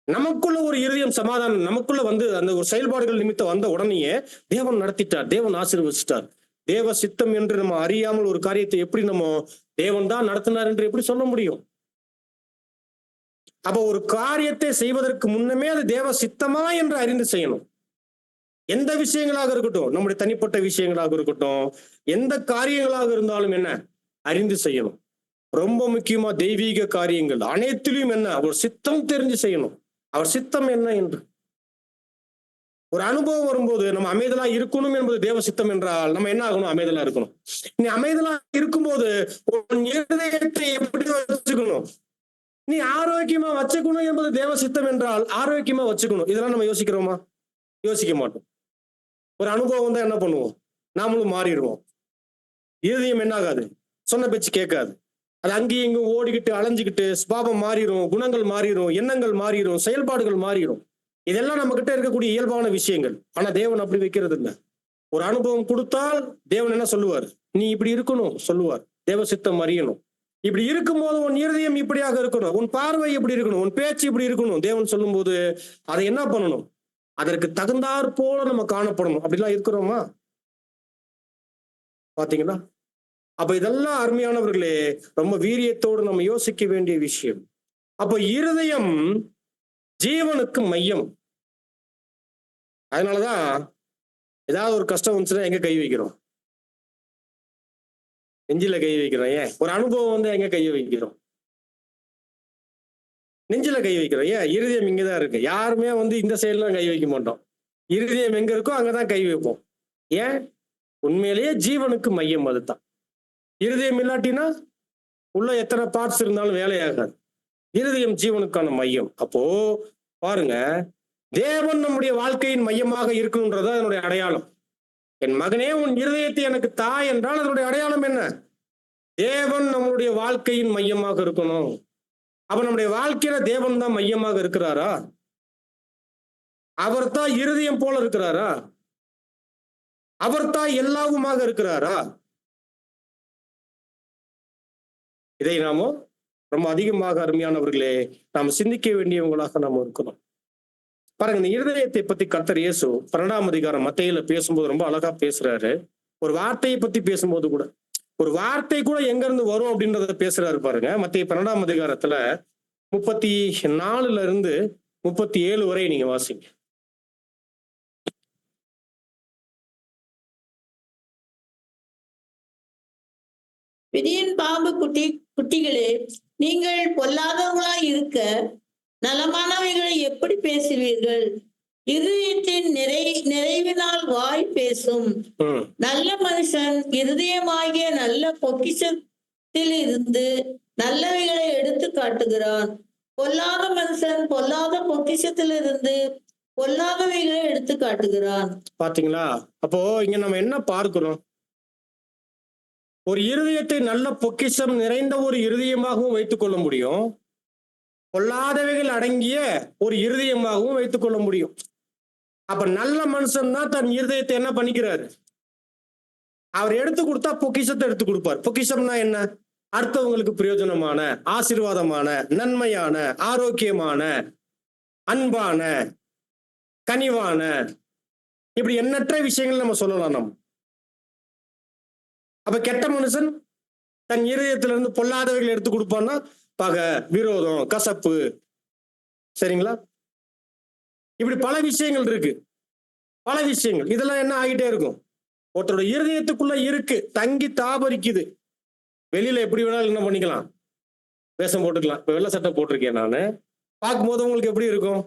நமக்குள்ள ஒரு இருதயம் சமாதானம் நமக்குள்ள வந்து அந்த ஒரு செயல்பாடுகள் நிமித்தம் வந்த உடனேயே தேவன் நடத்திட்டார், தேவன் ஆசீர்வதிச்சிட்டார், தேவ சித்தம் என்று நம்ம அறியாமல் ஒரு காரியத்தை எப்படி நம்ம தேவன் தான் நடத்தினார் என்று எப்படி சொல்ல முடியும்? அப்ப ஒரு காரியத்தை செய்வதற்கு முன்னமே அது தேவ சித்தமா என்று அறிந்து செய்யணும். எந்த விஷயங்களாக இருக்கட்டும், நம்முடைய தனிப்பட்ட விஷயங்களாக இருக்கட்டும், எந்த காரியங்களாக இருந்தாலும் என்ன அறிந்து செய்யணும். ரொம்ப முக்கியமா தெய்வீக காரியங்கள் அனைத்திலும் என்ன அவர் சித்தம் தெரிஞ்சு செய்யணும். அவர் சித்தம் என்ன என்று ஒரு அனுபவம் வரும்போது நம்ம அமைதலா இருக்கணும் என்பது தேவ சித்தம் என்றால் நம்ம என்ன ஆகணும்? அமைதலா இருக்கணும். நீ அமைதலா இருக்கும்போது உன் இருதயத்தை எப்படி வச்சுக்கணும்? நீ ஆரோக்கியமா வச்சுக்கணும் என்பது தேவ சித்தம் என்றால் ஆரோக்கியமா வச்சுக்கணும். இதெல்லாம் நம்ம யோசிக்கிறோமா? யோசிக்க மாட்டோம். ஒரு அனுபவம் தான் என்ன பண்ணுவோம்? நாமளும் மாறிடுவோம். இருதயம் என்ன ஆகாது? சொன்ன பேச்சு கேட்காது. அது அங்கேயும் இங்கும் ஓடிக்கிட்டு அலைஞ்சுக்கிட்டு சுபாவம் மாறிடும், குணங்கள் மாறிடும், எண்ணங்கள் மாறிடும், செயல்பாடுகள் மாறிடும். இதெல்லாம் நம்ம கிட்ட இருக்கக்கூடிய இயல்பான விஷயங்கள். ஆனா தேவன் அப்படி வைக்கிறது இல்லை. ஒரு அனுபவம் கொடுத்தால் தேவன் என்ன சொல்லுவார்? நீ இப்படி இருக்கணும் சொல்லுவார். தேவ சித்தம் அறியணும். இப்படி இருக்கும்போது உன் இருதயம் இப்படியாக இருக்கணும், உன் பார்வை இப்படி இருக்கணும், உன் பேச்சு இப்படி இருக்கணும். தேவன் சொல்லும் போது அதை என்ன பண்ணணும்? அதற்கு தகுந்தாற் போல நம்ம காணப்படணும். அப்படிலாம் இருக்கிறோமா? பாத்தீங்களா? அப்ப இதெல்லாம் அருமையானவர்களே ரொம்ப வீரியத்தோடு நம்ம யோசிக்க வேண்டிய விஷயம். அப்ப இருதயம் ஜீவனுக்கு மையம். அதனாலதான் ஏதாவது ஒரு கஷ்டம் வந்துச்சுன்னா எங்க கை வைக்கிறோம்? நெஞ்சில கை வைக்கிறோம். ஏன்? ஒரு அனுபவம் வந்து எங்க கையை வைக்கிறோம்? நெஞ்சில கை வைக்கிறோம். ஏன்? இருதயம் இங்கதான் இருக்கு. யாருமே வந்து இந்த சைடுலாம் கை வைக்க மாட்டோம். இருதயம் எங்க இருக்கோ அங்கதான் கை வைப்போம். ஏன்? உண்மையிலேயே ஜீவனுக்கு மையம் அதுதான். இருதயம் இல்லாட்டினா உள்ள எத்தனை பார்ட்ஸ் இருந்தாலும் வேலையாகாது. இருதயம் ஜீவனுக்கான மையம். அப்போ பாருங்க, தேவன் நம்முடைய வாழ்க்கையின் மையமாக இருக்கணும்ன்றதா அதனுடைய அடையாளம். என் மகனே உன் இருதயத்தை எனக்கு தாய் என்றால் அதனுடைய அடையாளம் என்ன? தேவன் நம்மளுடைய வாழ்க்கையின் மையமாக இருக்கணும். அப்ப நம்முடைய வாழ்க்கையில தேவன் தான் மையமாக இருக்கிறாரா? அவர் தான் இருதயம் போல இருக்கிறாரா? அவர் தான் எல்லாவுமாக இருக்கிறாரா? இதை நாம ரொம்ப அதிகமாக அருமையானவர்களே நாம் சிந்திக்க வேண்டியவங்களாக நாம் இருக்கணும். பாருங்க, இந்த இருதயத்தை பத்தி கர்த்தர் இயேசு 12ஆம் அதிகாரம் மத்தேயுல பேசும்போது ரொம்ப அழகா பேசுறாரு. ஒரு வார்த்தையை பத்தி பேசும்போது கூட ஒரு வார்த்தை கூட எங்க இருந்து வரும் அப்படின்றத பேசுறாரு பாருங்க. மத்தேயு 12ஆம் அதிகாரத்துல 34 இருந்து 37 வரை நீங்க வாசிங்க. விதியின் பாம்பு குட்டிகளே, நீங்கள் பொல்லாதவர்களாய் இருக்க நலமானவைகளை எப்படி பேசுவீர்கள்? இருதயத்தின் நிறைவினால் வாய் பேசும். நல்ல மனுஷன் இருதயமாகிய நல்ல பொக்கிஷத்தில் இருந்து நல்லவைகளை எடுத்து காட்டுகிறான். பொல்லாத மனுஷன் பொல்லாத பொக்கிஷத்தில் இருந்து பொல்லாதவைகளை எடுத்து காட்டுகிறான். பாத்தீங்களா? அப்போ இங்க நம்ம என்ன பார்க்கிறோம்? ஒரு இருதயத்தை நல்ல பொக்கிஷம் நிறைந்த ஒரு இருதயமாகவும் வைத்துக் கொள்ள முடியும், பொல்லாதவைகள் அடங்கிய ஒரு இருதயமாகவும் வைத்துக் கொள்ள முடியும். அப்ப நல்ல மனுஷன் தான் தன் இருதயத்தை என்ன பண்ணிக்கிறாரு? அவர் எடுத்து கொடுத்தா பொக்கிஷத்தை எடுத்து கொடுப்பார். பொக்கிஷம்னா என்ன? அடுத்தவங்களுக்கு பிரயோஜனமான, ஆசீர்வாதமான, நன்மையான, ஆரோக்கியமான, அன்பான, கனிவான, இப்படி எண்ணற்ற விஷயங்கள் நம்ம சொல்லலாம். நம்ம அப்ப கெட்ட மனுஷன் தன் இருதயத்திலிருந்து பொல்லாதவைகள் எடுத்து கொடுப்பான்னா பகை, விரோதம், கசப்பு, சரிங்களா? இப்படி பல விஷயங்கள் இருக்கு. பல விஷயங்கள் இதெல்லாம் என்ன ஆகிட்டே இருக்கும்? ஒருத்தரோட இருதயத்துக்குள்ள இருக்கு, தங்கி தாபரிக்குது. வெளியில எப்படி வேணாலும் என்ன பண்ணிக்கலாம், வேஷம் போட்டுக்கலாம். இப்ப வெள்ளை சட்டை போட்டிருக்கேன் நானு. பார்க்கும்போது உங்களுக்கு எப்படி இருக்கும்?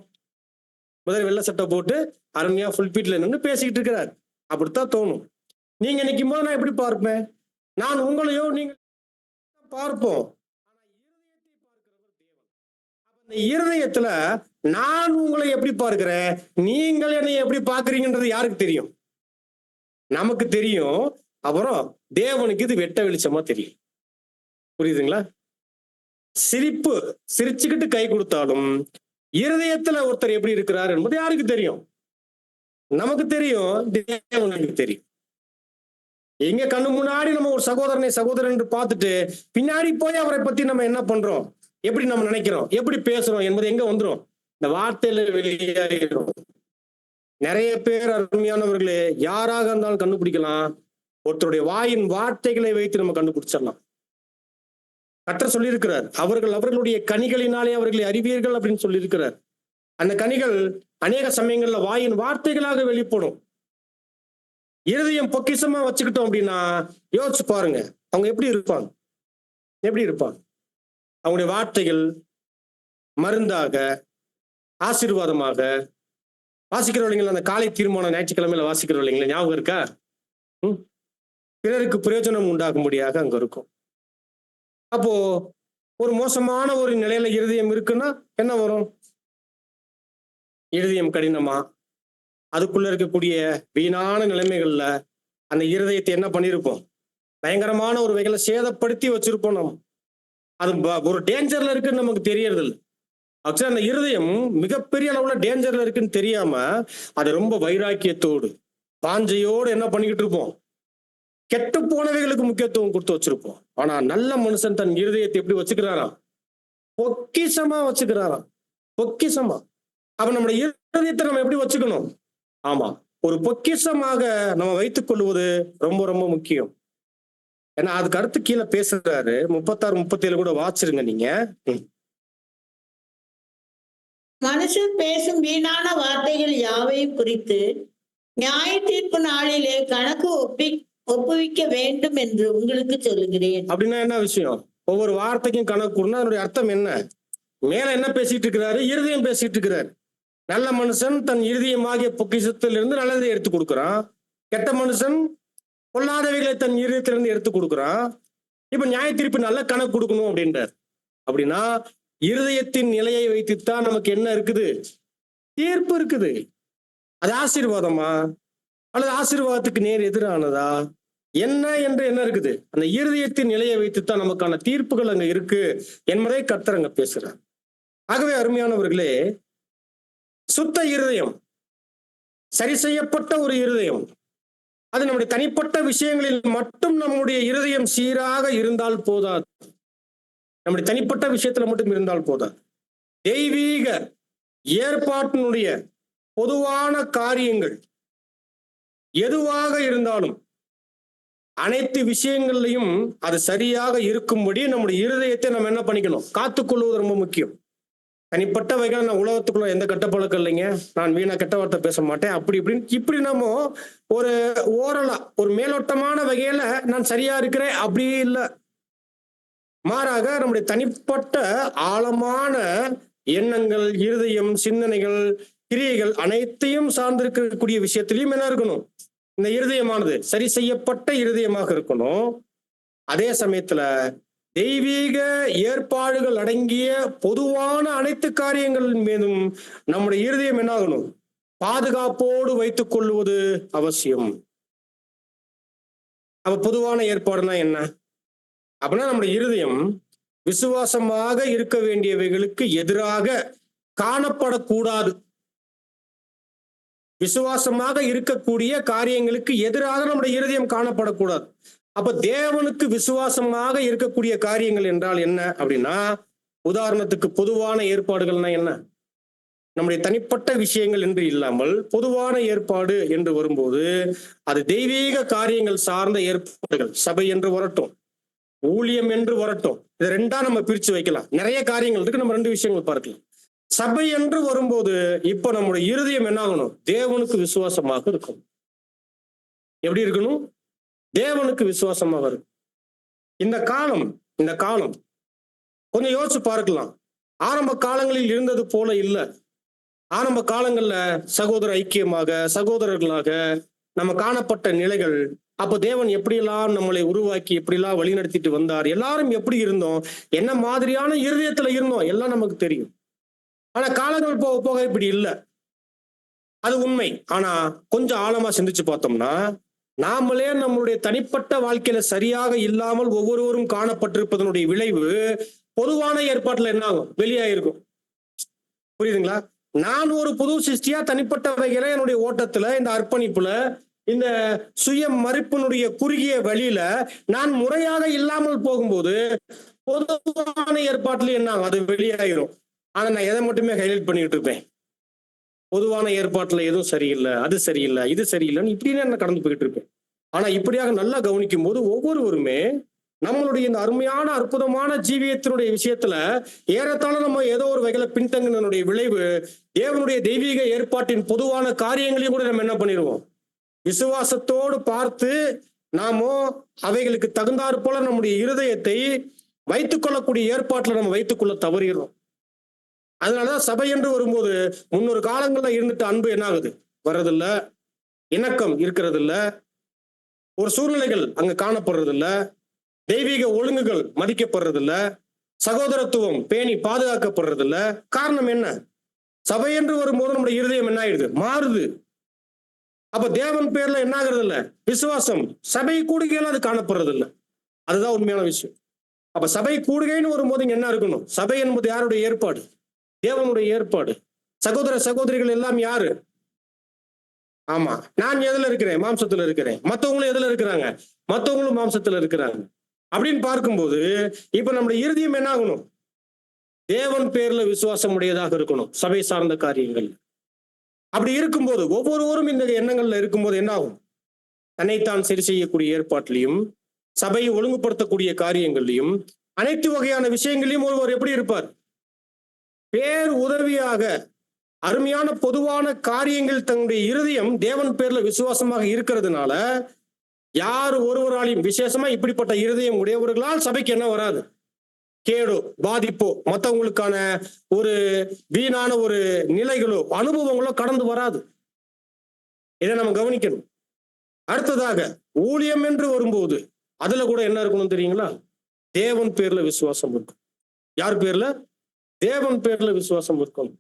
முதல்ல வெள்ளை சட்டை போட்டு அருமையா ஃபுல்பீட்ல நின்று பேசிக்கிட்டு இருக்கிறார், அப்படித்தான் தோணும். நீங்க நிற்கும் போது நான் எப்படி பார்ப்பேன்? நான் உங்களையோ நீங்க பார்ப்போம். அந்த இருதயத்துல நான் உங்களை எப்படி பார்க்கிறேன், நீங்கள் என்னை எப்படி பார்க்கிறீங்கன்றது யாருக்கு தெரியும்? நமக்கு தெரியும். அப்புறம் தேவனுக்கு இது வெட்ட வெளிச்சமா தெரியும். புரியுதுங்களா? சிரிச்சுக்கிட்டு கை கொடுத்தாலும் இருதயத்துல ஒருத்தர் எப்படி இருக்கிறார் என்பது யாருக்கு தெரியும்? நமக்கு தெரியும், தேவனுக்கு தெரியும். எங்க கண்ணு முன்னாடி நம்ம ஒரு சகோதரன் என்று பார்த்துட்டு பின்னாடி போய் அவரை பத்தி நம்ம என்ன பண்றோம், எப்படி நம்ம நினைக்கிறோம், எப்படி பேசுறோம் என்பது எங்க வந்துடும்? இந்த வார்த்தையில வெளியாகிடும். நிறைய பேர் அருமையானவர்களே யாராக இருந்தாலும் கண்டுபிடிக்கலாம். ஒருத்தருடைய வாயின் வார்த்தைகளை வைத்து நம்ம கண்டுபிடிச்சிடலாம். கர்த்தர் சொல்லியிருக்கிறார், அவர்களுடைய கனிகளினாலே அவர்களை அறிவீர்கள் அப்படின்னு சொல்லியிருக்கிறார். அந்த கனிகள் அநேக சமயங்கள்ல வாயின் வார்த்தைகளாக வெளிப்படும். இருதயம் பொக்கிஷமா வச்சுக்கிட்டோம் அப்படின்னா யோசிச்சு பாருங்க, அவங்க எப்படி இருப்பாங்க. அவங்களுடைய வார்த்தைகள் மருந்தாக, ஆசீர்வாதமாக. வாசிக்கிறவங்க அந்த காலை தீர்மானம் ஞாயிற்றுக்கிழமையில வாசிக்கிறவங்களா ஞாபகம் இருக்கா? பிறருக்கு பிரயோஜனம் உண்டாகும்படியாக அங்க இருக்கும். அப்போ ஒரு மோசமான ஒரு நிலையில இருதயம் இருக்குன்னா என்ன வரும்? இருதயம் கடினமா, அதுக்குள்ள இருக்கக்கூடிய வீணான நிலைமைகள்ல அந்த இருதயத்தை என்ன பண்ணிருப்போம்? பயங்கரமான ஒரு வகையில சேதப்படுத்தி வச்சிருப்போம். நம்ம அது ஒரு டேஞ்சர்ல இருக்குன்னு நமக்கு தெரியறது இல்லை. ஆக்சுவலா அந்த இருதயம் மிகப்பெரிய அளவுல டேஞ்சர்ல இருக்குன்னு தெரியாம அது ரொம்ப வைராக்கியத்தோடு, வாஞ்சையோடு என்ன பண்ணிக்கிட்டு இருப்போம்? கெட்டு போனவைகளுக்கு முக்கியத்துவம் கொடுத்து வச்சிருப்போம். ஆனா நல்ல மனுஷன் தன் இருதயத்தை எப்படி வச்சுக்கிறாராம்? பொக்கிஷமா வச்சுக்கிறாராம். பொக்கிஷமா. அப்ப நம்முடைய இருதயத்தை நம்ம எப்படி வச்சுக்கணும்? ஆமா, ஒரு பொக்கிஷமாக நம்ம வைத்துக் கொள்வது ரொம்ப ரொம்ப முக்கியம். ஏன்னா அதுக்கு அடுத்து கீழே பேசுறாரு, 36, 37 கூட வாசிருங்க நீங்க. மனுஷன் பேசும் வீணான வார்த்தைகள் யாவையும் குறித்து நியாய தீர்ப்பு நாளிலே கணக்கு ஒப்புவிக்க வேண்டும் என்று உங்களுக்கு சொல்லுகிறேன். அப்படின்னா என்ன விஷயம்? ஒவ்வொரு வார்த்தைக்கும் கணக்கு கூடனா அதனுடைய அர்த்தம் என்ன? மேல என்ன பேசிட்டு இருக்கிறாரு? இருதயம் பேசிட்டு இருக்கிறாரு. நல்ல மனுஷன் தன் இருதயமாகிய பொக்கிஷத்திலிருந்து நல்லதை எடுத்து கொடுக்குறான். கெட்ட மனுஷன் பொல்லாதவைகளை தன் இருதயத்திலிருந்து எடுத்து கொடுக்குறான். இப்ப நியாய தீர்ப்பு நல்ல கணக்கு கொடுக்கணும் அப்படின்றார். அப்படின்னா இருதயத்தின் நிலையை வைத்துத்தான் நமக்கு என்ன இருக்குது? தீர்ப்பு இருக்குது. அது ஆசீர்வாதமா அல்லது ஆசீர்வாதத்துக்கு நேர் எதிரானதா என்ன என்று என்ன இருக்குது? அந்த இருதயத்தின் நிலையை வைத்துத்தான் நமக்கான தீர்ப்புகள் அங்க இருக்கு என்பதை கர்த்தர் அங்க பேசுறார். ஆகவே அருமையானவர்களே, சுத்த இருதயம், சரி செய்யப்பட்ட ஒரு இருதயம், அது நம்முடைய தனிப்பட்ட விஷயங்களில் மட்டும் நம்முடைய இருதயம் சீராக இருந்தால் போதாது. நம்முடைய தனிப்பட்ட விஷயத்துல மட்டும் இருந்தால் போதாது. தெய்வீக ஏற்பாட்டினுடைய பொதுவான காரியங்கள் எதுவாக இருந்தாலும் அனைத்து விஷயங்கள்லையும் அது சரியாக இருக்கும்படி நம்முடைய இருதயத்தை நம்ம என்ன பண்ணிக்கணும்? காத்துக்கொள்வது ரொம்ப முக்கியம். தனிப்பட்ட வகையில் நான் உலகத்துக்குள்ள எந்த கெட்ட பழக்கம் இல்லைங்க, நான் வீணா கெட்ட வார்த்தை பேச மாட்டேன், அப்படி இப்படி நம்ம ஒரு ஓரலா ஒரு மேலோட்டமான வகையில நான் சரியா இருக்கிறேன் அப்படி இல்லை. மாறாக நம்முடைய தனிப்பட்ட ஆழமான எண்ணங்கள், இருதயம், சிந்தனைகள், கிரியைகள் அனைத்தையும் சார்ந்திருக்கக்கூடிய விஷயத்திலையும் என்ன இருக்கணும்? இந்த இருதயமானது சரி செய்யப்பட்ட இருதயமாக இருக்கணும். அதே சமயத்துல தெய்வீக ஏற்பாடுகள் அடங்கிய பொதுவான அனைத்து காரியங்களின் மீதும் நம்முடைய இருதயம் என்ன ஆகணும்? பாதுகாப்போடு வைத்துக் கொள்வது அவசியம். அப்ப பொதுவான ஏற்பாடுனா என்ன? அப்படின்னா நம்முடைய இருதயம் விசுவாசமாக இருக்க வேண்டியவைகளுக்கு எதிராக காணப்படக்கூடாது. விசுவாசமாக இருக்கக்கூடிய காரியங்களுக்கு எதிராக நம்முடைய இருதயம் காணப்படக்கூடாது. அப்ப தேவனுக்கு விசுவாசமாக இருக்கக்கூடிய காரியங்கள் என்றால் என்ன அப்படின்னா, உதாரணத்துக்கு பொதுவான ஏற்பாடுகள்னா என்ன? நம்முடைய தனிப்பட்ட விஷயங்கள் என்று இல்லாமல் பொதுவான ஏற்பாடு என்று வரும்போது அது தெய்வீக காரியங்கள் சார்ந்த ஏற்பாடுகள். சபை என்று வரட்டும், ஊழியம் என்று வரட்டும், இதை ரெண்டா நம்ம பிரிச்சு வைக்கலாம். நிறைய காரியங்கள் இருக்கு, நம்ம 2 விஷயங்கள் பார்க்கலாம். சபை என்று வரும்போது இப்ப நம்முடைய இருதயம் என்ன ஆகணும்? தேவனுக்கு விசுவாசமாக இருக்கும். எப்படி இருக்கணும்? தேவனுக்கு விசுவாசமாக இருக்கும். இந்த காலம் கொஞ்சம் யோசிச்சு பார்க்கலாம். ஆரம்ப காலங்களில் இருந்தது போல இல்ல. ஆரம்ப காலங்கள்ல சகோதர ஐக்கியமாக, சகோதரர்களாக நம்ம காணப்பட்ட நிலைகள், அப்போ தேவன் எப்படியெல்லாம் நம்மளை உருவாக்கி எப்படிலாம் வழிநடத்திட்டு வந்தார், எல்லாரும் எப்படி இருந்தோம், என்ன மாதிரியான இருதயத்துல இருந்தோம் எல்லாம் நமக்கு தெரியும். ஆனா காலங்கள் போக போக இப்படி இல்லை, அது உண்மை. ஆனா கொஞ்சம் ஆழமா சிந்திச்சு பார்த்தோம்னா நாமளே நம்மளுடைய தனிப்பட்ட வாழ்க்கையில சரியாக இல்லாமல் ஒவ்வொருவரும் காணப்பட்டிருப்பதனுடைய விளைவு பொதுவான ஏற்பாட்டுல என்ன ஆகும்? வெளியாயிருக்கும். புரியுதுங்களா? நான் ஒரு புது சிருஷ்டியா தனிப்பட்ட வகையில என்னுடைய ஓட்டத்துல, இந்த அர்ப்பணிப்புல, இந்த சுய மறுப்பினுடைய குறுகிய வழியில நான் முறையாக இல்லாமல் போகும்போது பொதுவான ஏற்பாட்டுல என்ன ஆகும்? அது வெளியாயிரும். ஆனா நான் எதை மட்டுமே ஹைலைட் பண்ணிட்டு இருப்பேன்? பொதுவான ஏற்பாட்டுல எதுவும் சரியில்லை, அது சரியில்லை, இது சரியில்லைன்னு இப்படின்னு நான் கடந்து போயிட்டு இருப்பேன். ஆனா இப்படியாக நல்லா கவனிக்கும் போது ஒவ்வொருவருமே நம்மளுடைய இந்த அருமையான அற்புதமான ஜீவியத்தினுடைய விஷயத்துல ஏறத்தாழ நம்ம ஏதோ ஒரு வகையில பின்தங்கினுடைய விளைவு தேவனுடைய தெய்வீக ஏற்பாட்டின் பொதுவான காரியங்களையும் கூட நம்ம என்ன பண்ணிடுவோம், விசுவாசத்தோடு பார்த்து நாமோ அவைகளுக்கு தகுந்தாறு போல நம்முடைய இருதயத்தை வைத்துக் கொள்ளக்கூடிய ஏற்பாட்டுல நம்ம வைத்துக் கொள்ள தவறுகிறோம். அதனாலதான் சபை என்று வரும்போது முன்னொரு காலங்கள்ல இருந்துட்டு அன்பு என்ன ஆகுது, வர்றதில்ல, இணக்கம் இருக்கிறது இல்ல, ஒரு சூழ்நிலைகள் அங்க காணப்படுறது இல்ல, தெய்வீக ஒழுங்குகள் மதிக்கப்படுறது இல்ல, சகோதரத்துவம் பேணி பாதுகாக்கப்படுறது இல்ல. காரணம் என்ன? சபை என்று வரும்போது நம்முடைய இருதயம் என்ன ஆயிடுது, மாறுது. அப்ப தேவன் பேர்ல என்ன ஆகுறது இல்ல, விசுவாசம் சபை கூடுகையில அது காணப்படுறது இல்ல. அதுதான் உண்மையான விஷயம். அப்ப சபை கூடுகைன்னு வரும்போது இங்க என்ன இருக்கணும், சபை என்பது யாருடைய ஏற்பாடு, தேவனுடைய ஏற்பாடு. சகோதர சகோதரிகள் எல்லாம் யாரு? ஆமா, நான் எதுல இருக்கிறேன், மாம்சத்துல இருக்கிறேன். மத்தவங்களும் எதுல இருக்கிறாங்க, மத்தவங்களும் மாம்சத்துல இருக்கிறாங்க. அப்படின்னு பார்க்கும்போது இப்ப நம்முடைய இருதயம் என்ன ஆகணும், தேவன் பேர்ல விசுவாசம் உடையதாக இருக்கணும் சபை சார்ந்த காரியங்கள். அப்படி இருக்கும்போது ஒவ்வொருவரும் இந்த எண்ணங்கள்ல இருக்கும்போது என்ன ஆகும், தன்னைத்தான் சரி செய்யக்கூடிய ஏற்பாட்டிலையும் சபையை ஒழுங்குபடுத்தக்கூடிய காரியங்களையும் அனைத்து வகையான விஷயங்களையும் ஒருவர் எப்படி இருப்பார், பேர் உதவியாக அருமையான பொதுவான காரியங்கள் தன்னுடைய இருதயம் தேவன் பேர்ல விசுவாசமாக இருக்கிறதுனால யார் ஒருவராலையும், விசேஷமா இப்படிப்பட்ட இருதயம் உடையவர்களால் சபைக்கு என்ன வராது, கேடோ பாதிப்போ மற்றவங்களுக்கான ஒரு வீணான ஒரு நிலைகளோ அனுபவங்களோ கடந்து வராது. இதை நம்ம கவனிக்கணும். அடுத்ததாக ஊழியம் என்று வரும்போது அதுல கூட என்ன இருக்கணும் தெரியுங்களா, தேவன் பேர்ல விசுவாசம் இருக்கும். யார் பேர்ல, தேவன் பேர்ல விசுவாசம் இருக்கும்.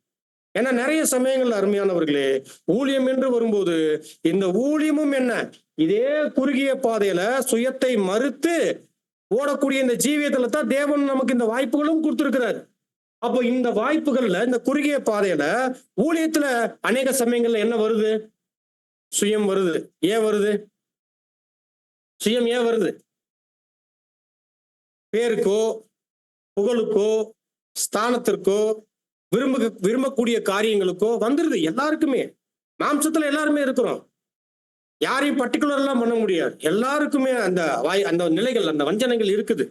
ஏன்னா நிறைய சமயங்கள்ல அருமையானவர்களே ஊழியம் என்று வரும்போது இந்த ஊழியமும் என்ன, இதே குறுகிய பாதையில சுயத்தை மறுத்து ஓடக்கூடிய இந்த ஜீவியத்துல தான் தேவன் நமக்கு இந்த வாய்ப்புகளும் கொடுத்திருக்கிறார். அப்போ இந்த வாய்ப்புகள்ல இந்த குறுகிய பாதையில ஊழியத்துல அநேக சமயங்கள்ல என்ன வருது, சுயம் வருது. ஏன் வருது சுயம், ஏன் வருது? பேருக்கோ புகழுக்கோ ஸ்தானத்திற்கோ விரும்பக்கூடிய காரியங்களுக்கோ வந்துருது. எல்லாருக்குமே மாம்சத்துல எல்லாருமே இருக்கிறோம், யாரையும் பர்டிகுலர் எல்லாம் பண்ண முடியாது. எல்லாருக்குமே அந்த நிலைகள், அந்த வஞ்சனைகள் இருக்குது.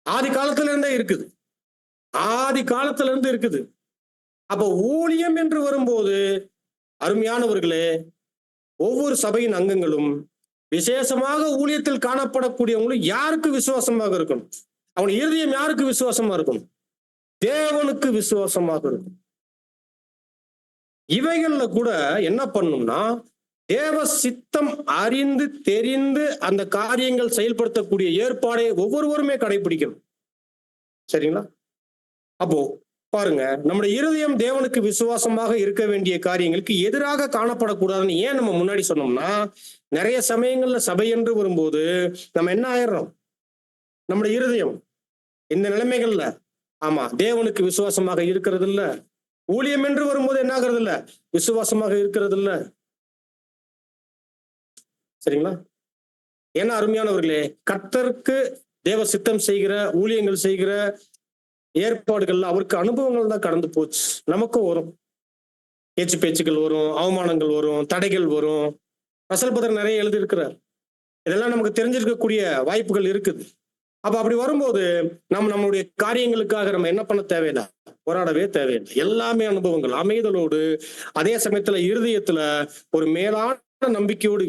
ஆதி காலத்துல இருந்தே இருக்குது, ஆதி காலத்துல இருந்து இருக்குது. அப்ப ஊழியம் என்று வரும்போது அருமையானவர்களே ஒவ்வொரு சபையின் அங்கங்களும் விசேஷமாக ஊழியத்தில் காணப்படக்கூடியவங்களும் யாருக்கு விசுவாசமாக இருக்கணும், அவன் இருதயம் யாருக்கு விசுவாசமா இருக்கணும், தேவனுக்கு விசுவாசமாக இருக்கும். இவைகள்ல கூட என்ன பண்ணும்னா தேவ சித்தம் அறிந்து தெரிந்து அந்த காரியங்கள் செயல்படுத்தக்கூடிய ஏற்பாடை ஒவ்வொருவருமே கடைபிடிக்கணும். சரிங்களா? அப்போ பாருங்க, நம்முடைய இருதயம் தேவனுக்கு விசுவாசமாக இருக்க வேண்டிய காரியங்களுக்கு எதிராக காணப்படக்கூடாதுன்னு ஏன் நம்ம முன்னாடி சொன்னோம்னா, நிறைய சமயங்கள்ல சபை என்று வரும்போது நம்ம என்ன ஆயிடுறோம், நம்முடைய இருதயம் இந்த நிலைமைகள்ல ஆமா தேவனுக்கு விசுவாசமாக இருக்கிறது இல்ல, ஊழியம் என்று வரும்போது என்ன ஆகிறது இல்ல, விசுவாசமாக இருக்கிறது இல்ல. சரிங்களா? ஏன்னா அருமையானவர்களே கர்த்தருக்கு தேவ சித்தம் செய்கிற ஊழியங்கள் செய்கிற ஏற்பாடுகள்ல அவருக்கு அனுபவங்கள் தான் கடந்து போச்சு. நமக்கும் வரும், பேச்சு பேச்சுக்கள் வரும், அவமானங்கள் வரும், தடைகள் வரும். ரசல்பதர் நிறைய எழுதியிருக்கிறார். இதெல்லாம் நமக்கு தெரிஞ்சிருக்கக்கூடிய வாய்ப்புகள் இருக்குது. அப்ப அப்படி வரும்போது நம்மளுடைய காரியங்களுக்காக நம்ம என்ன பண்ண தேவையில்லை, போராடவே தேவையில்லை. எல்லாமே அனுபவங்கள், அமைதலோடு அதே சமயத்துல இருதயத்துல ஒரு மேலான நம்பிக்கையோடு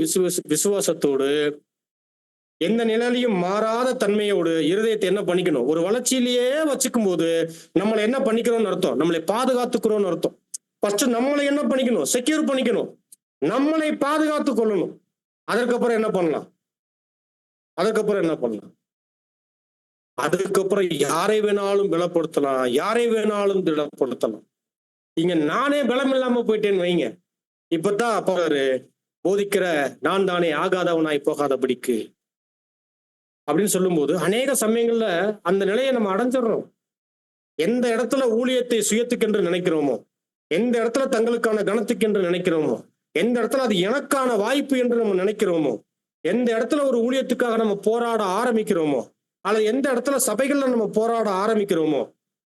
விசுவாசத்தோடு எந்த நிலையிலையும் மாறாத தன்மையோடு இருதயத்தை என்ன பண்ணிக்கணும், ஒரு வளர்ச்சியிலேயே வச்சுக்கும் போது நம்மளை என்ன பண்ணிக்கிறோம்னு அர்த்தம், நம்மளை பாதுகாத்துக்கிறோம்னு அர்த்தம். ஃபர்ஸ்ட் நம்மளை என்ன பண்ணிக்கணும், செக்யூர் பண்ணிக்கணும், நம்மளை பாதுகாத்து கொள்ளணும். அதற்கப்புறம் என்ன பண்ணலாம், அதுக்கப்புறம் யாரை வேணாலும் பலப்படுத்தலாம், யாரை வேணாலும் திடப்படுத்தலாம். இங்க நானே பலம் இல்லாம போயிட்டேன்னு வைங்க, இப்பதான் அப்ப போதிக்கிற நான் தானே ஆகாதவனாய் போகாதபடிக்கு அப்படின்னு சொல்லும்போது அநேக சமயங்கள்ல அந்த நிலையை நம்ம அடைஞ்சிடறோம். எந்த இடத்துல ஊழியத்தை சுயத்துக்கென்று நினைக்கிறோமோ, எந்த இடத்துல தங்களுக்கான கனத்துக்கென்று நினைக்கிறோமோ, எந்த இடத்துல அது எனக்கான வாய்ப்பு என்று நம்ம நினைக்கிறோமோ, எந்த இடத்துல ஒரு ஊழியத்துக்காக நம்ம போராட ஆரம்பிக்கிறோமோ, அல்லது எந்த இடத்துல சபைகள்ல நம்ம போராட ஆரம்பிக்கிறோமோ,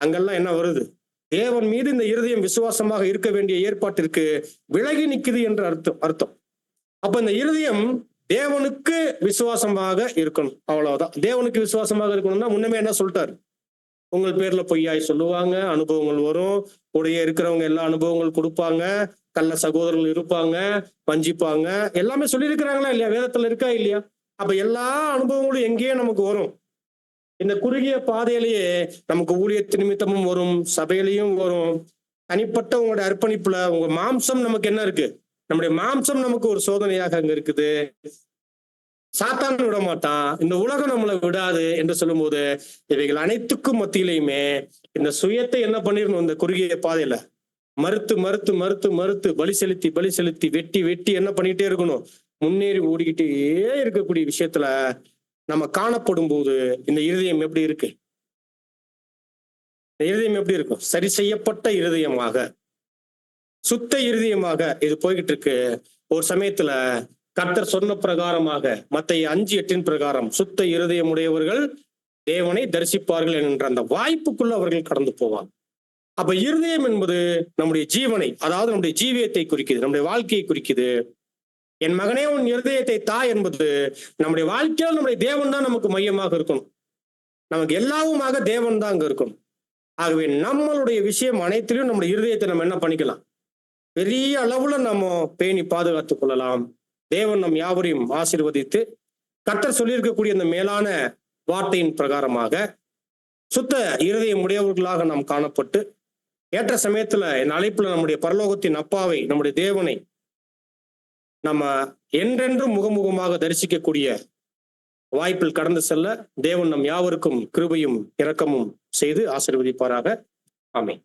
அங்கெல்லாம் என்ன வருது, தேவன் மீது இந்த இருதயம் விசுவாசமாக இருக்க வேண்டிய ஏற்பாட்டிற்கு விலகி நிக்குது என்று அர்த்தம். அப்ப இந்த இருதயம் தேவனுக்கு விசுவாசமாக இருக்கணும். அவ்வளவுதான். தேவனுக்கு விசுவாசமாக இருக்கணும்னா முன்னமே என்ன சொல்லிட்டாரு? உங்கள் பேர்ல பொய்யாய் சொல்லுவாங்க, அனுபவங்கள் வரும், கூடயே இருக்கிறவங்க எல்லா அனுபவங்கள் கொடுப்பாங்க, கள்ள சகோதரர்கள் இருப்பாங்க, வஞ்சிப்பாங்க, எல்லாமே சொல்லியிருக்கிறாங்களா இல்லையா? வேதத்துல இருக்கா இல்லையா? அப்ப எல்லா அனுபவங்களும் எங்கேயே நமக்கு வரும். இந்த குறுகிய பாதையிலேயே நமக்கு ஊழியத்து நிமித்தமும் வரும், சபையிலையும் வரும். தனிப்பட்ட உங்களுடைய அர்ப்பணிப்புல உங்க மாம்சம் நமக்கு என்ன இருக்கு? நம்முடைய மாம்சம் நமக்கு ஒரு சோதனையாக அங்க இருக்குது. சாத்தான் விட மாட்டான், இந்த உலகம் நம்மளை விடாது என்று சொல்லும் போது இவைகள் அனைத்துக்கும் மத்தியிலையுமே இந்த சுயத்தை என்ன பண்ணிடணும்? இந்த குறுகிய பாதையில மறுத்து மறுத்து மறுத்து மறுத்து பலி செலுத்தி வெட்டி வெட்டி என்ன பண்ணிட்டே இருக்கணும்? முன்னேறி ஓடிக்கிட்டே இருக்கக்கூடிய விஷயத்துல நம்ம காணப்படும் போது இந்த இருதயம் எப்படி இருக்கு? இந்த இருதயம் எப்படி இருக்கும்? சரி செய்யப்பட்ட இருதயமாக, சுத்த இருதயமாக இது போய்கிட்டு இருக்கு. ஒரு சமயத்துல கர்த்தர் சொன்ன பிரகாரமாக மத்தேயு 5:8 பிரகாரம் சுத்த இருதயம் உடையவர்கள் தேவனை தரிசிப்பார்கள் என்கின்ற அந்த வாய்ப்புக்குள்ள அவர்கள் கடந்து போவாங்க. அப்ப இருதயம் என்பது நம்முடைய ஜீவனை, அதாவது நம்முடைய ஜீவியத்தை குறிக்குது, நம்முடைய வாழ்க்கையை குறிக்குது. என் மகனே உன் இருதயத்தை தா என்பது நம்முடைய வாழ்க்கையில் நம்முடைய தேவன் தான் நமக்கு மையமாக இருக்கணும். நமக்கு எல்லாவுமாக தேவன் தான் அங்க இருக்கணும். ஆகவே நம்மளுடைய விஷயம் அனைத்திலும் நம்முடைய இருதயத்தை நம்ம என்ன பண்ணிக்கலாம்? பெரிய அளவுல நம்ம பேணி பாதுகாத்துக் கொள்ளலாம். தேவன் நம் யாவரையும் ஆசீர்வதித்து கர்த்தர் சொல்லியிருக்கக்கூடிய இந்த மேலான வார்த்தையின் பிரகாரமாக சுத்த இருதயம் உடையவர்களாக நாம் காணப்பட்டு ஏற்ற சமயத்துல இந்த அழைப்புல நம்முடைய பரலோகத்தின் அப்பாவை, நம்முடைய தேவனை நம்ம என்றென்றும் முகமுகமாக தரிசிக்கக்கூடிய வாய்ப்பில் கடந்து செல்ல தேவன் நம் யாவருக்கும் கிருபையும் இரக்கமும் செய்து ஆசீர்வதிப்பாராக. ஆமென்.